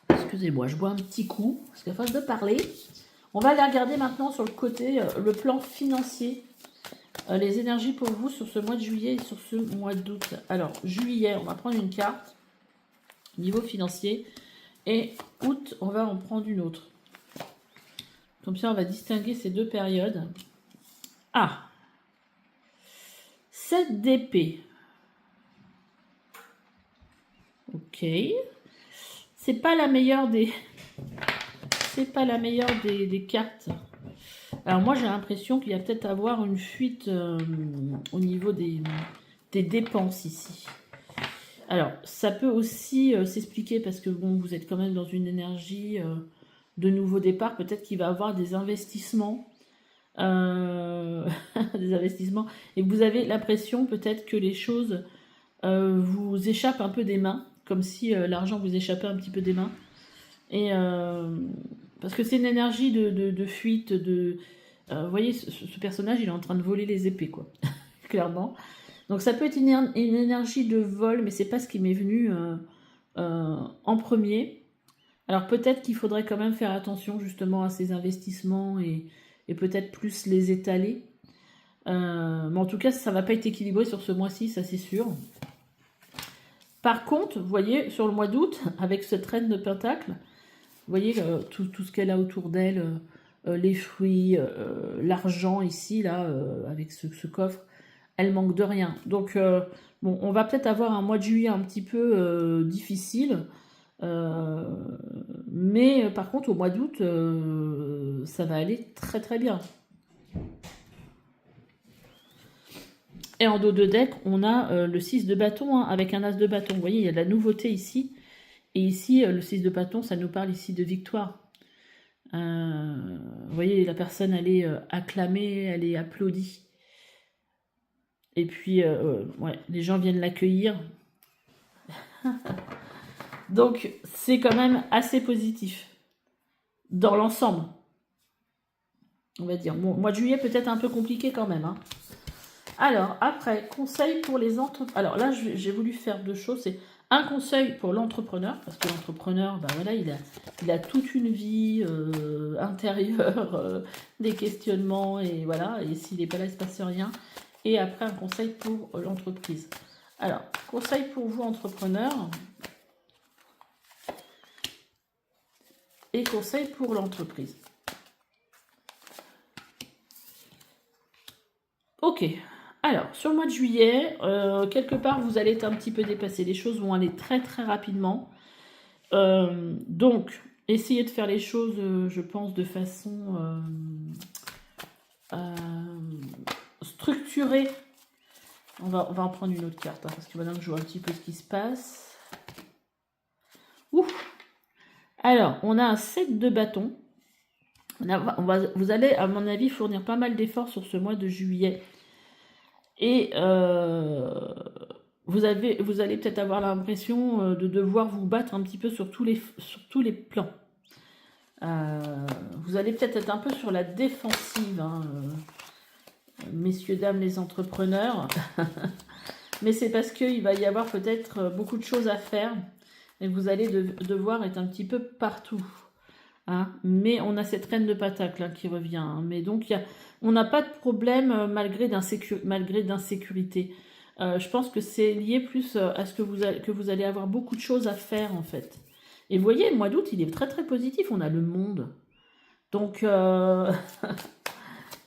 Excusez-moi, je bois un petit coup, parce qu'à force de parler, on va aller regarder maintenant sur le côté, le plan financier. Les énergies pour vous sur ce mois de juillet et sur ce mois d'août. Alors, juillet, on va prendre une carte, niveau financier, et août, on va en prendre une autre. Comme ça, on va distinguer ces deux périodes. Ah, 7 d'épée. Ok. C'est pas la meilleure des... C'est pas la meilleure des cartes. Alors moi j'ai l'impression qu'il y a peut-être à avoir une fuite au niveau des dépenses ici. Alors ça peut aussi s'expliquer parce que bon, vous êtes quand même dans une énergie de nouveau départ. Peut-être qu'il va y avoir des investissements. Des investissements. Et vous avez l'impression peut-être que les choses vous échappent un peu des mains. Comme si l'argent vous échappait un petit peu des mains. Et... parce que c'est une énergie de fuite, vous voyez, ce personnage, il est en train de voler les épées, quoi. Clairement. Donc ça peut être une énergie de vol, mais c'est pas ce qui m'est venu en premier. Alors peut-être qu'il faudrait quand même faire attention justement à ces investissements et peut-être plus les étaler. Mais en tout cas, ça va pas être équilibré sur ce mois-ci, ça c'est sûr. Par contre, vous voyez, sur le mois d'août, avec cette reine de pentacle, vous voyez tout ce qu'elle a autour d'elle, les fruits, l'argent ici, là, avec ce coffre, elle manque de rien. Donc, bon, on va peut-être avoir un mois de juillet un petit peu difficile, Mais par contre, au mois d'août, ça va aller très très bien. Et en dos de deck, on a le 6 de bâton hein, avec un as de bâton. Vous voyez, il y a de la nouveauté ici. Et ici, le 6 de bâton, ça nous parle ici de victoire. Vous voyez, la personne, elle est acclamée, elle est applaudie. Et puis, ouais, les gens viennent l'accueillir. Donc, c'est quand même assez positif. Dans l'ensemble. On va dire. Bon, mois de juillet, peut-être un peu compliqué quand même. Hein. Alors, après, conseil pour les entrepreneurs. Alors là, j'ai voulu faire deux choses. C'est un conseil pour l'entrepreneur, parce que l'entrepreneur, ben voilà, il a toute une vie intérieure, des questionnements, et voilà, et s'il n'est pas là, il ne se passe rien. Et après, un conseil pour l'entreprise. Alors, conseil pour vous, entrepreneurs, et conseil pour l'entreprise. Ok, alors, sur le mois de juillet, quelque part, vous allez être un petit peu dépassé. Les choses vont aller très très rapidement. Donc, essayez de faire les choses, je pense, de façon structurée. On va en prendre une autre carte, hein, parce que maintenant que je vois un petit peu ce qui se passe. Ouf. Alors, on a un 7 de bâton. Vous allez, à mon avis, fournir pas mal d'efforts sur ce mois de juillet. Et vous allez peut-être avoir l'impression de devoir vous battre un petit peu sur tous les plans. Vous allez peut-être être un peu sur la défensive, hein, messieurs, dames, les entrepreneurs. Mais c'est parce qu'il va y avoir peut-être beaucoup de choses à faire et vous allez devoir être un petit peu partout. Hein. Mais on a cette reine de pentacle hein, qui revient. Hein. Mais donc, on n'a pas de problème malgré d'insécurité. Je pense que c'est lié plus à ce que vous allez avoir beaucoup de choses à faire en fait. Et vous voyez, le mois d'août, il est très très positif. On a le monde. Donc,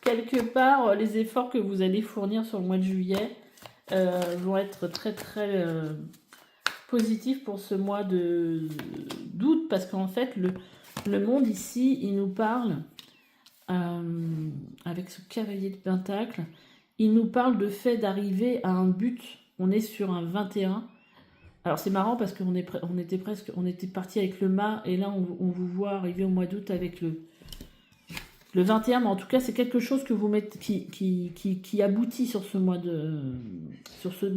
quelque part, les efforts que vous allez fournir sur le mois de juillet vont être très très positifs pour ce mois d'août. Parce qu'en fait, le monde ici, il nous parle, avec ce cavalier de pentacle, il nous parle de fait d'arriver à un but. On est sur un 21. Alors c'est marrant parce qu'on était parti avec le mât et là on vous voit arriver au mois d'août avec le 21. Mais en tout cas c'est quelque chose que vous mettez qui aboutit sur ce mois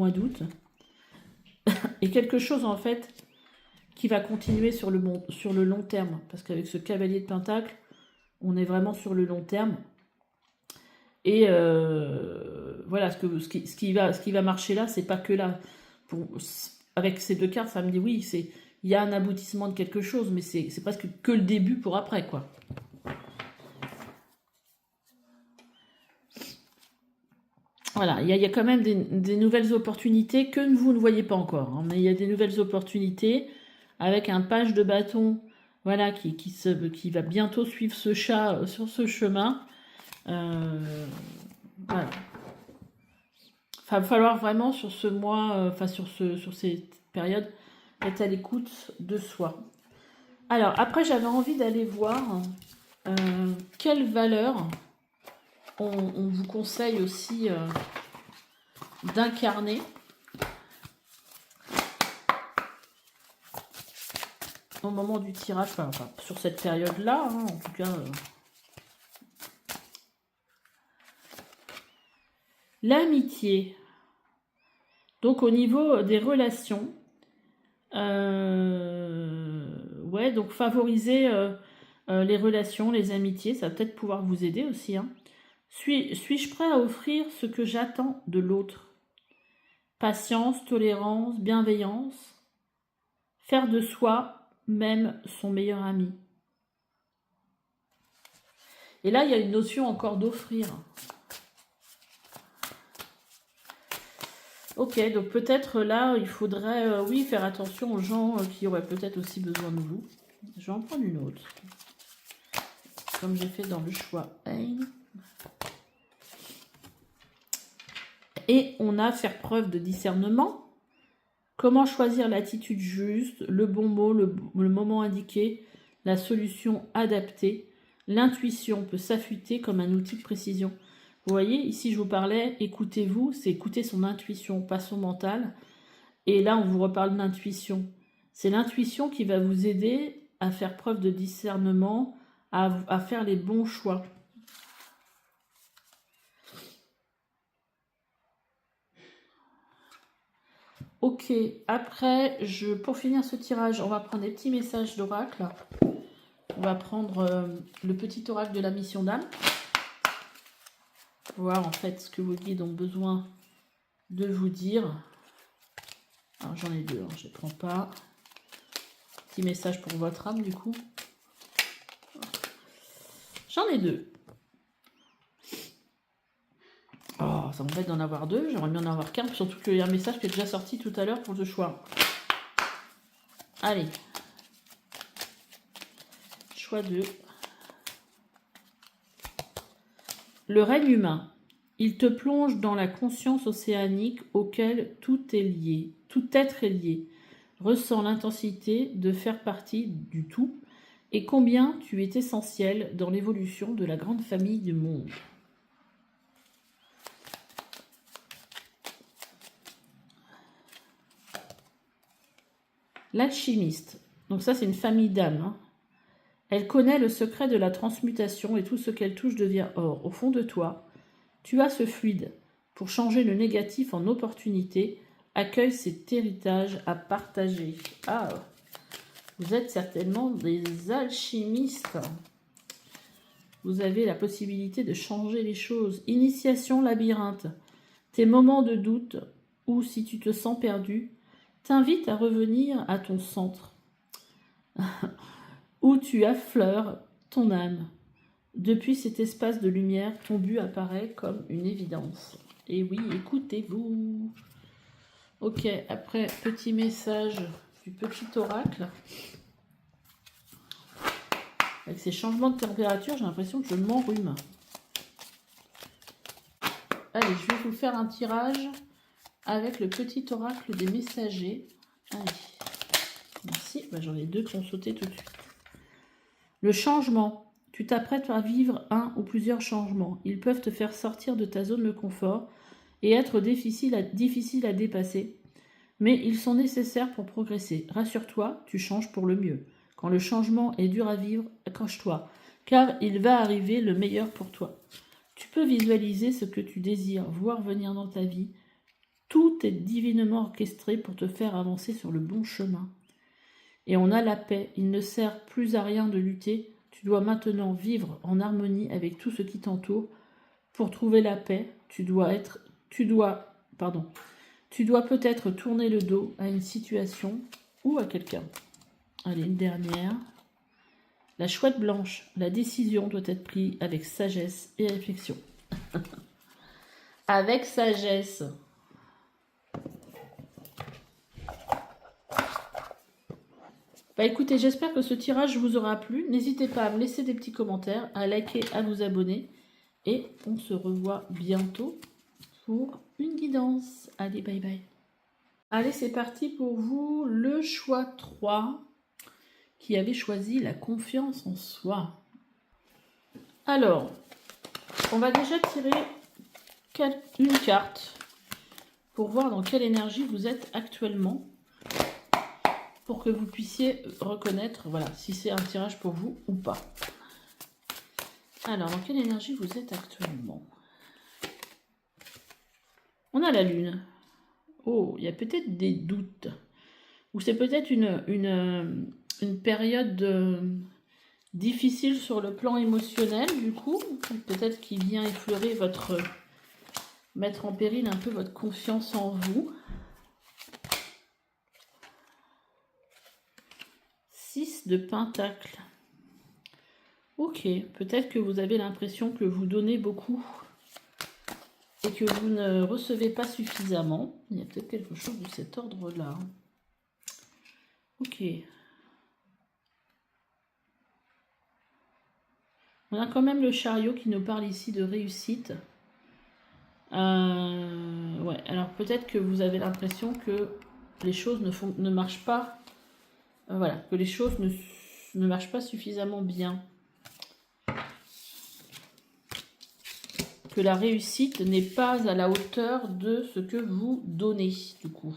d'août et quelque chose en fait qui va continuer sur le long terme parce qu'avec ce cavalier de pentacle on est vraiment sur le long terme. Et voilà, ce qui va marcher là, c'est pas que là. Avec ces deux cartes, ça me dit oui, il y a un aboutissement de quelque chose, mais c'est presque que le début pour après, quoi. Voilà, il y a quand même des nouvelles opportunités que vous ne voyez pas encore. Hein, mais il y a des nouvelles opportunités avec un page de bâton, voilà, qui va bientôt suivre ce chat sur ce chemin. Voilà. Il va falloir vraiment sur ce mois, sur ces périodes, être à l'écoute de soi. Alors, après, j'avais envie d'aller voir quelles valeurs on vous conseille aussi d'incarner au moment du tirage, enfin, sur cette période-là, hein, en tout cas. L'amitié. Donc au niveau des relations, ouais, donc favoriser les relations, les amitiés, ça va peut-être pouvoir vous aider aussi. Hein. Suis-je prêt à offrir ce que j'attends de l'autre? Patience, tolérance, bienveillance. Faire de soi même son meilleur ami. Et là, il y a une notion encore d'offrir. Ok, donc peut-être là, il faudrait, oui, faire attention aux gens qui auraient peut-être aussi besoin de vous. Je vais en prendre une autre. Comme j'ai fait dans le choix Ein. Et on a faire preuve de discernement. Comment choisir l'attitude juste, le bon mot, le moment indiqué, la solution adaptée. L'intuition peut s'affûter comme un outil de précision. Vous voyez, ici je vous parlais, écoutez-vous, c'est écouter son intuition, pas son mental. Et là, on vous reparle d'intuition. C'est l'intuition qui va vous aider à faire preuve de discernement, à faire les bons choix. Ok, après, pour finir ce tirage, on va prendre des petits messages d'oracle. On va prendre le petit oracle de la mission d'âme. Voir en fait ce que vos guides ont besoin de vous dire. Alors j'en ai deux, hein, je ne prends pas. Petit message pour votre âme du coup. J'en ai deux. Oh, ça m'embête d'en avoir deux, j'aimerais bien en avoir qu'un, surtout qu'il y a un message qui est déjà sorti tout à l'heure pour le choix. Allez. Choix 2. Le règne humain. Il te plonge dans la conscience océanique auquel tout est lié, tout être est lié. Ressens l'intensité de faire partie du tout et combien tu es essentiel dans l'évolution de la grande famille du monde. L'alchimiste. Donc ça, c'est une famille d'âmes. Hein. Elle connaît le secret de la transmutation et tout ce qu'elle touche devient or. Au fond de toi, tu as ce fluide pour changer le négatif en opportunité. Accueille cet héritage à partager. Ah, vous êtes certainement des alchimistes. Vous avez la possibilité de changer les choses. Initiation labyrinthe. Tes moments de doute ou si tu te sens perdu, t'invite à revenir à ton centre, où tu affleures ton âme. Depuis cet espace de lumière, ton but apparaît comme une évidence. Et oui, écoutez-vous. Ok, après, petit message du petit oracle. Avec ces changements de température, j'ai l'impression que je m'enrhume. Allez, je vais vous faire un tirage avec le petit oracle des messagers. Allez, merci. Ben, j'en ai deux qui ont sauté tout de suite. Le changement. Tu t'apprêtes à vivre un ou plusieurs changements. Ils peuvent te faire sortir de ta zone de confort et être difficiles à dépasser. Mais ils sont nécessaires pour progresser. Rassure-toi, tu changes pour le mieux. Quand le changement est dur à vivre, accroche-toi, car il va arriver le meilleur pour toi. Tu peux visualiser ce que tu désires voir venir dans ta vie. Tout est divinement orchestré pour te faire avancer sur le bon chemin. Et on a la paix. Il ne sert plus à rien de lutter. Tu dois maintenant vivre en harmonie avec tout ce qui t'entoure. Pour trouver la paix, tu dois peut-être tourner le dos à une situation ou à quelqu'un. Allez, une dernière. La chouette blanche. La décision doit être prise avec sagesse et réflexion. Avec sagesse. Bah écoutez, j'espère que ce tirage vous aura plu. N'hésitez pas à me laisser des petits commentaires, à liker, à vous abonner. Et on se revoit bientôt pour une guidance. Allez, bye bye. Allez, c'est parti pour vous. Le choix 3 qui avait choisi la confiance en soi. Alors, on va déjà tirer une carte pour voir dans quelle énergie vous êtes actuellement, pour que vous puissiez reconnaître, voilà, si c'est un tirage pour vous ou pas. Alors, dans quelle énergie vous êtes actuellement? On a la lune. Oh, il y a peut-être des doutes. Ou c'est peut-être une période difficile sur le plan émotionnel, du coup. Peut-être qu'il vient effleurer mettre en péril un peu votre confiance en vous. 6 de pentacles. Ok, peut-être que vous avez l'impression que vous donnez beaucoup et que vous ne recevez pas suffisamment. Il y a peut-être quelque chose de cet ordre-là. Ok. On a quand même le chariot qui nous parle ici de réussite. Ouais, alors peut-être que vous avez l'impression que les choses ne marchent pas. Voilà, que les choses ne marchent pas suffisamment bien. Que la réussite n'est pas à la hauteur de ce que vous donnez, du coup.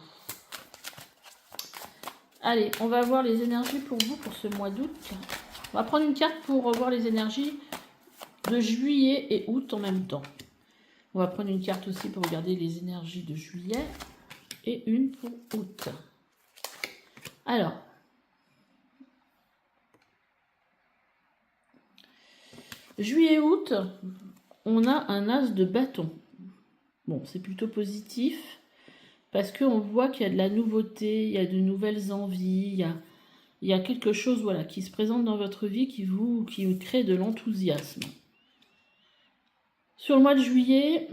Allez, on va voir les énergies pour vous pour ce mois d'août. On va prendre une carte pour voir les énergies de juillet et août en même temps. On va prendre une carte aussi pour regarder les énergies de juillet et une pour août. Alors, juillet-août, on a un as de bâton. Bon, c'est plutôt positif parce qu'on voit qu'il y a de la nouveauté, il y a de nouvelles envies, il y a quelque chose voilà, qui se présente dans votre vie qui vous crée de l'enthousiasme. Sur le mois de juillet,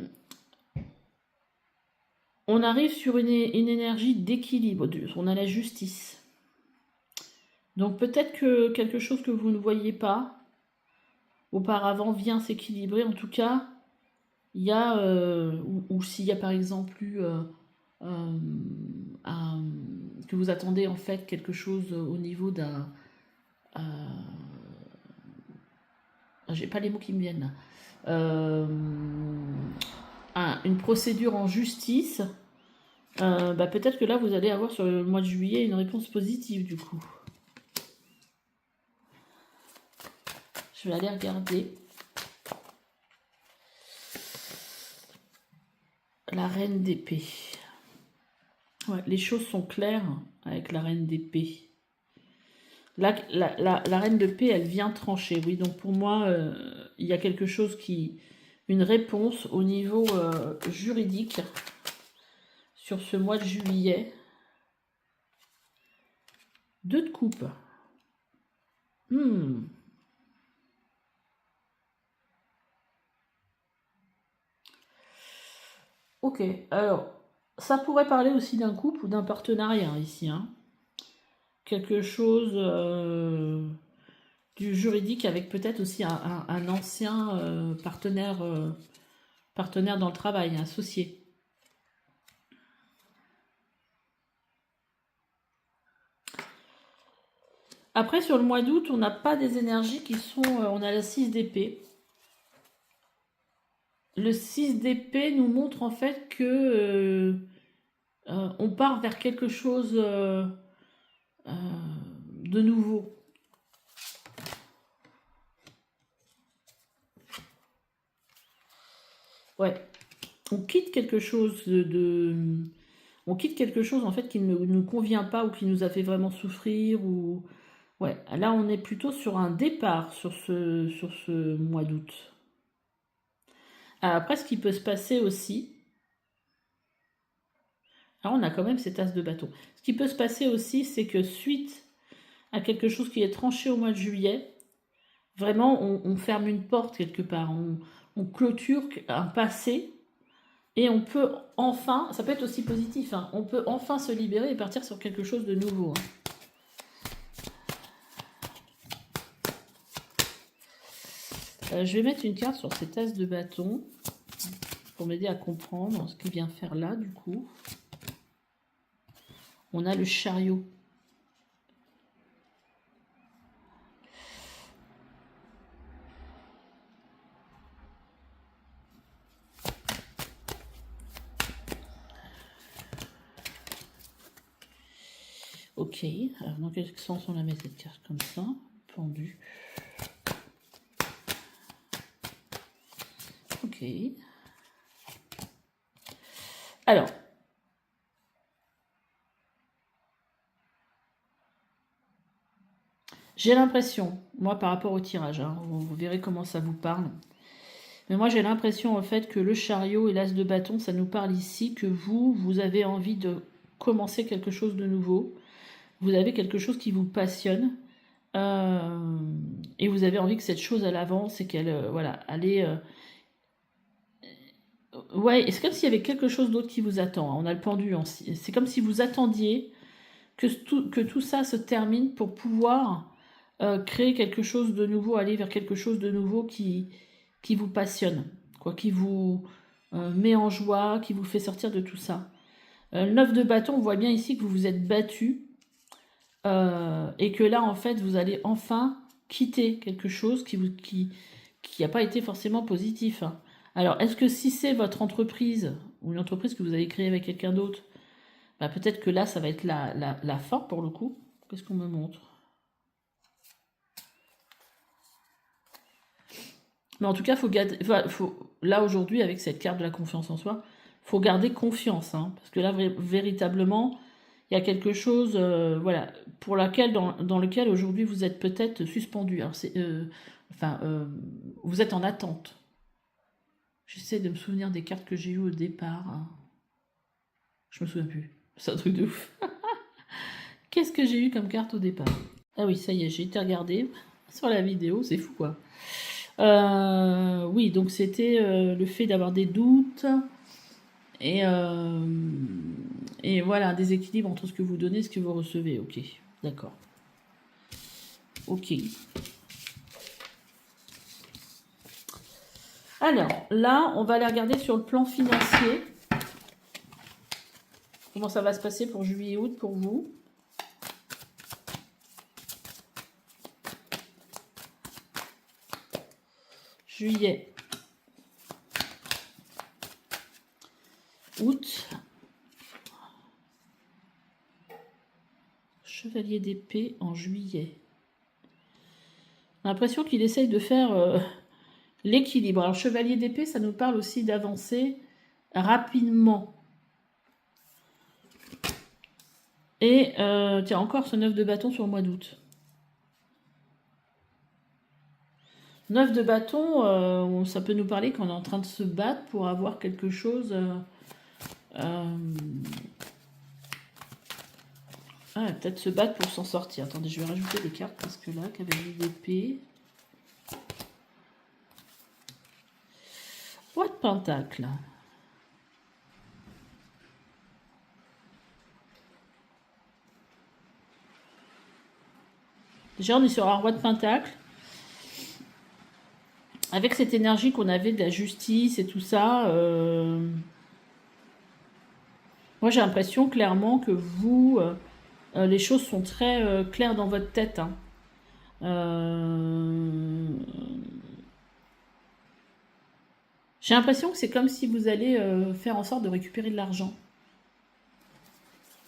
on arrive sur une énergie d'équilibre, on a la justice. Donc peut-être que quelque chose que vous ne voyez pas auparavant vient s'équilibrer. En tout cas, il y a, ou s'il y a par exemple eu, que vous attendez en fait quelque chose au niveau d'un... j'ai pas les mots qui me viennent là. Une procédure en justice, peut-être que là vous allez avoir sur le mois de juillet une réponse positive du coup. Je vais aller regarder. La reine d'épée. Ouais, les choses sont claires avec la reine d'épée. La reine d'épée, elle vient trancher. Oui, donc pour moi, il y a quelque chose une réponse au niveau juridique sur ce mois de juillet. 2 de coupe. Ok, alors, ça pourrait parler aussi d'un couple ou d'un partenariat ici. Hein. Quelque chose du juridique avec peut-être aussi un ancien partenaire dans le travail, associé. Après, sur le mois d'août, on n'a pas des énergies qui sont... on a la 6 d'épée. Le 6 d'épée nous montre en fait que on part vers quelque chose de nouveau. Ouais. On quitte quelque chose on quitte quelque chose en fait qui ne nous convient pas ou qui nous a fait vraiment souffrir ou... Ouais, là on est plutôt sur un départ sur ce mois d'août. Après, ce qui peut se passer aussi, alors on a quand même cet as de bâton. Ce qui peut se passer aussi, c'est que suite à quelque chose qui est tranché au mois de juillet, vraiment on ferme une porte quelque part, on clôture un passé et on peut enfin, ça peut être aussi positif, hein, on peut enfin se libérer et partir sur quelque chose de nouveau. Hein. Je vais mettre une carte sur cet as de bâton pour m'aider à comprendre ce qu'il vient faire là du coup. On a le chariot. Ok, alors dans quel sens on la met cette carte comme ça, pendue. Ok. Alors, j'ai l'impression, moi par rapport au tirage, hein, vous verrez comment ça vous parle, mais moi j'ai l'impression en fait que le chariot et l'as de bâton, ça nous parle ici que vous avez envie de commencer quelque chose de nouveau, vous avez quelque chose qui vous passionne, et vous avez envie que cette chose elle avance et qu'elle voilà, allez... ouais, c'est comme s'il y avait quelque chose d'autre qui vous attend. Hein. On a le pendu. C'est comme si vous attendiez que tout ça se termine pour pouvoir créer quelque chose de nouveau, aller vers quelque chose de nouveau qui vous passionne, quoi, qui vous met en joie, qui vous fait sortir de tout ça. Le 9 de bâton, on voit bien ici que vous vous êtes battu. Et que là, en fait, vous allez enfin quitter quelque chose qui n'a pas été forcément positif. Hein. Alors, est-ce que si c'est votre entreprise, ou une entreprise que vous avez créée avec quelqu'un d'autre, bah, peut-être que là, ça va être la fin pour le coup. Qu'est-ce qu'on me montre? Mais en tout cas, là, aujourd'hui, avec cette carte de la confiance en soi, il faut garder confiance. Hein, parce que là, véritablement, il y a quelque chose voilà, dans lequel aujourd'hui vous êtes peut-être suspendu. Alors vous êtes en attente. J'essaie de me souvenir des cartes que j'ai eues au départ. Hein. Je me souviens plus. C'est un truc de ouf. Qu'est-ce que j'ai eu comme carte au départ? Ah oui, ça y est, j'ai été regarder sur la vidéo, c'est fou quoi. Oui, donc c'était le fait d'avoir des doutes et voilà, un déséquilibre entre ce que vous donnez et ce que vous recevez. Ok, d'accord. Ok. Alors, là, on va aller regarder sur le plan financier. Comment ça va se passer pour juillet et août pour vous? Juillet. Août. Chevalier d'épée en juillet. On a l'impression qu'il essaye de faire l'équilibre. Alors, chevalier d'épée, ça nous parle aussi d'avancer rapidement. Et tiens, encore ce 9 de bâton sur le mois d'août. 9 de bâton, ça peut nous parler qu'on est en train de se battre pour avoir quelque chose. Peut-être se battre pour s'en sortir. Attendez, je vais rajouter des cartes parce que là, cavalier d'épée. Roi de pentacle. Déjà, on est sur un roi de pentacle. Avec cette énergie qu'on avait de la justice et tout ça, moi j'ai l'impression clairement que vous, les choses sont très claires dans votre tête. Hein. J'ai l'impression que c'est comme si vous allez faire en sorte de récupérer de l'argent.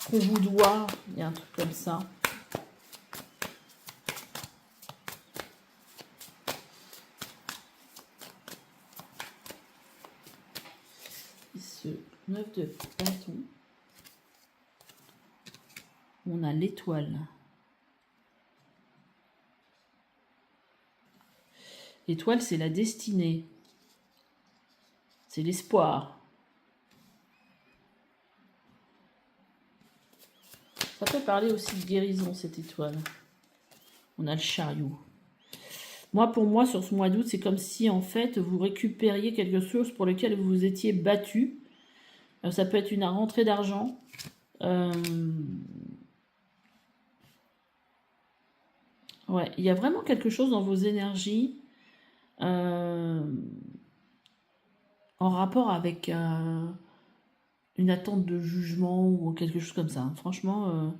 Qu'on vous doit, il y a un truc comme ça. Ce 9 de bâton. On a l'étoile. L'étoile, c'est la destinée. C'est l'espoir. Ça peut parler aussi de guérison, cette étoile. On a le chariot. Moi, pour moi, sur ce mois d'août, c'est comme si, en fait, vous récupériez quelque chose pour lequel vous vous étiez battu. Ça peut être une rentrée d'argent. Ouais, il y a vraiment quelque chose dans vos énergies en rapport avec une attente de jugement ou quelque chose comme ça. Franchement,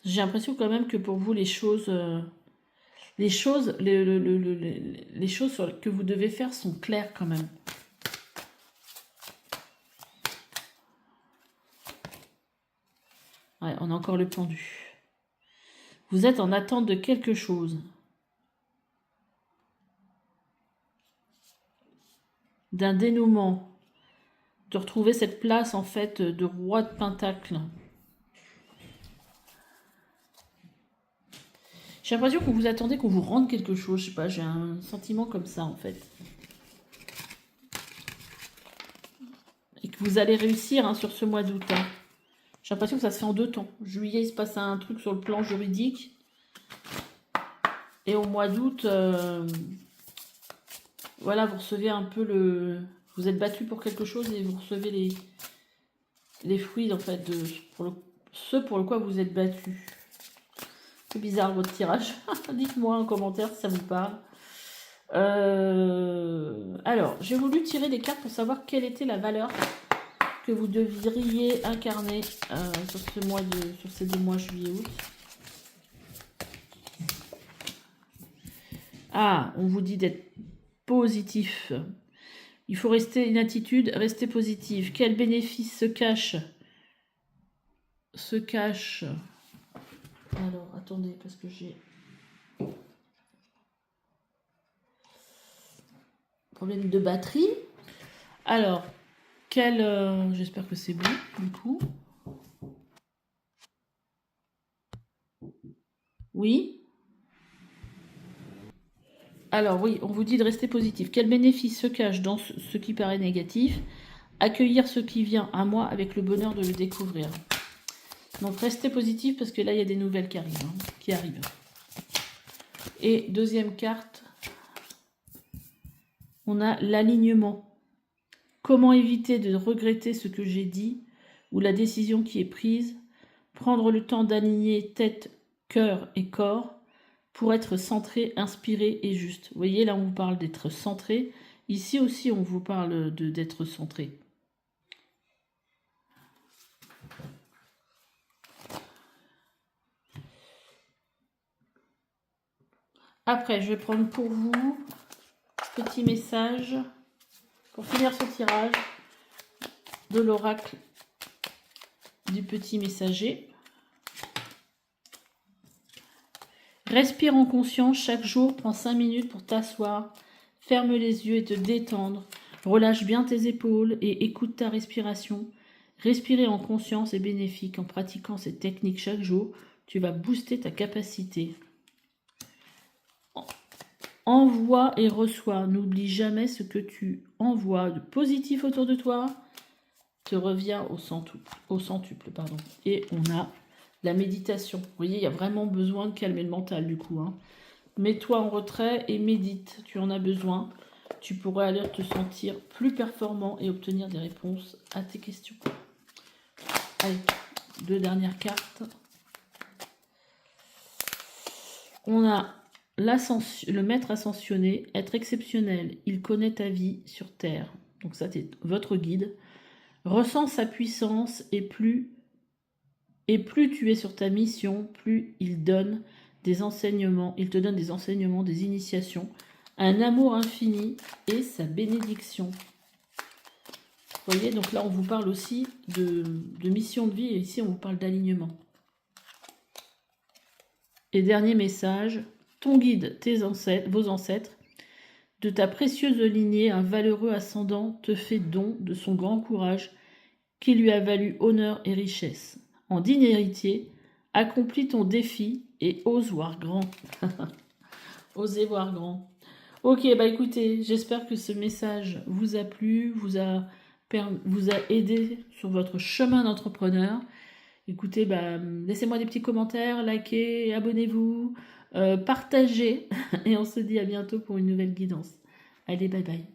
j'ai l'impression quand même que pour vous, les choses que vous devez faire sont claires quand même. Ouais, on a encore le pendu. Vous êtes en attente de quelque chose. D'un dénouement. De retrouver cette place, en fait, de roi de pentacle. J'ai l'impression que vous attendez qu'on vous rende quelque chose. Je sais pas, j'ai un sentiment comme ça, en fait. Et que vous allez réussir hein, sur ce mois d'août. Hein. J'ai l'impression que ça se fait en deux temps. Juillet, il se passe un truc sur le plan juridique. Et au mois d'août, voilà, vous recevez un peu le... Vous êtes battu pour quelque chose et vous recevez les fruits, en fait, de ce pour le quoi vous êtes battu. C'est bizarre votre tirage. Dites-moi en commentaire si ça vous parle. Alors, j'ai voulu tirer des cartes pour savoir quelle était la valeur que vous devriez incarner sur ces 2 mois juillet-août. Ah, on vous dit d'être positif. Il faut rester une attitude, rester positive. Quel bénéfice se cache? Alors, attendez, parce que j'ai problème de batterie. Alors, j'espère que c'est bon, du coup. Oui. Alors, oui, on vous dit de rester positif. Quel bénéfice se cache dans ce qui paraît négatif? Accueillir ce qui vient à moi avec le bonheur de le découvrir. Donc, restez positif parce que là, il y a des nouvelles qui arrivent. Et deuxième carte, on a l'alignement. Comment éviter de regretter ce que j'ai dit ou la décision qui est prise? Prendre le temps d'aligner tête, cœur et corps pour être centré, inspiré et juste. Vous voyez, là, on vous parle d'être centré. Ici aussi, on vous parle d'être centré. Après, je vais prendre pour vous petit message pour finir ce tirage de l'oracle du petit messager. Respire en conscience chaque jour, prends 5 minutes pour t'asseoir, ferme les yeux et te détendre, relâche bien tes épaules et écoute ta respiration. Respirer en conscience est bénéfique. En pratiquant cette technique chaque jour, tu vas booster ta capacité. Envoie et reçois. N'oublie jamais ce que tu envoies de positif autour de toi te revient au centuple. Et on a la méditation. Vous voyez, il y a vraiment besoin de calmer le mental du coup. Mets-toi en retrait et médite. Tu en as besoin. Tu pourrais aller te sentir plus performant et obtenir des réponses à tes questions. Allez, 2 dernières cartes. On a le maître ascensionné, être exceptionnel. Il connaît ta vie sur Terre. Donc ça, c'est votre guide. Ressens sa puissance et plus tu es sur ta mission, plus il te donne des enseignements, des initiations, un amour infini et sa bénédiction. Vous voyez, donc là on vous parle aussi de mission de vie et ici on vous parle d'alignement. Et dernier message, ton guide, vos ancêtres, de ta précieuse lignée, un valeureux ascendant te fait don de son grand courage qui lui a valu honneur et richesse. En digne héritier, accomplis ton défi et ose voir grand. Osez voir grand. Ok, bah écoutez, j'espère que ce message vous a plu, vous a aidé sur votre chemin d'entrepreneur. Écoutez, laissez-moi des petits commentaires, likez, abonnez-vous, partagez. Et on se dit à bientôt pour une nouvelle guidance. Allez, bye bye.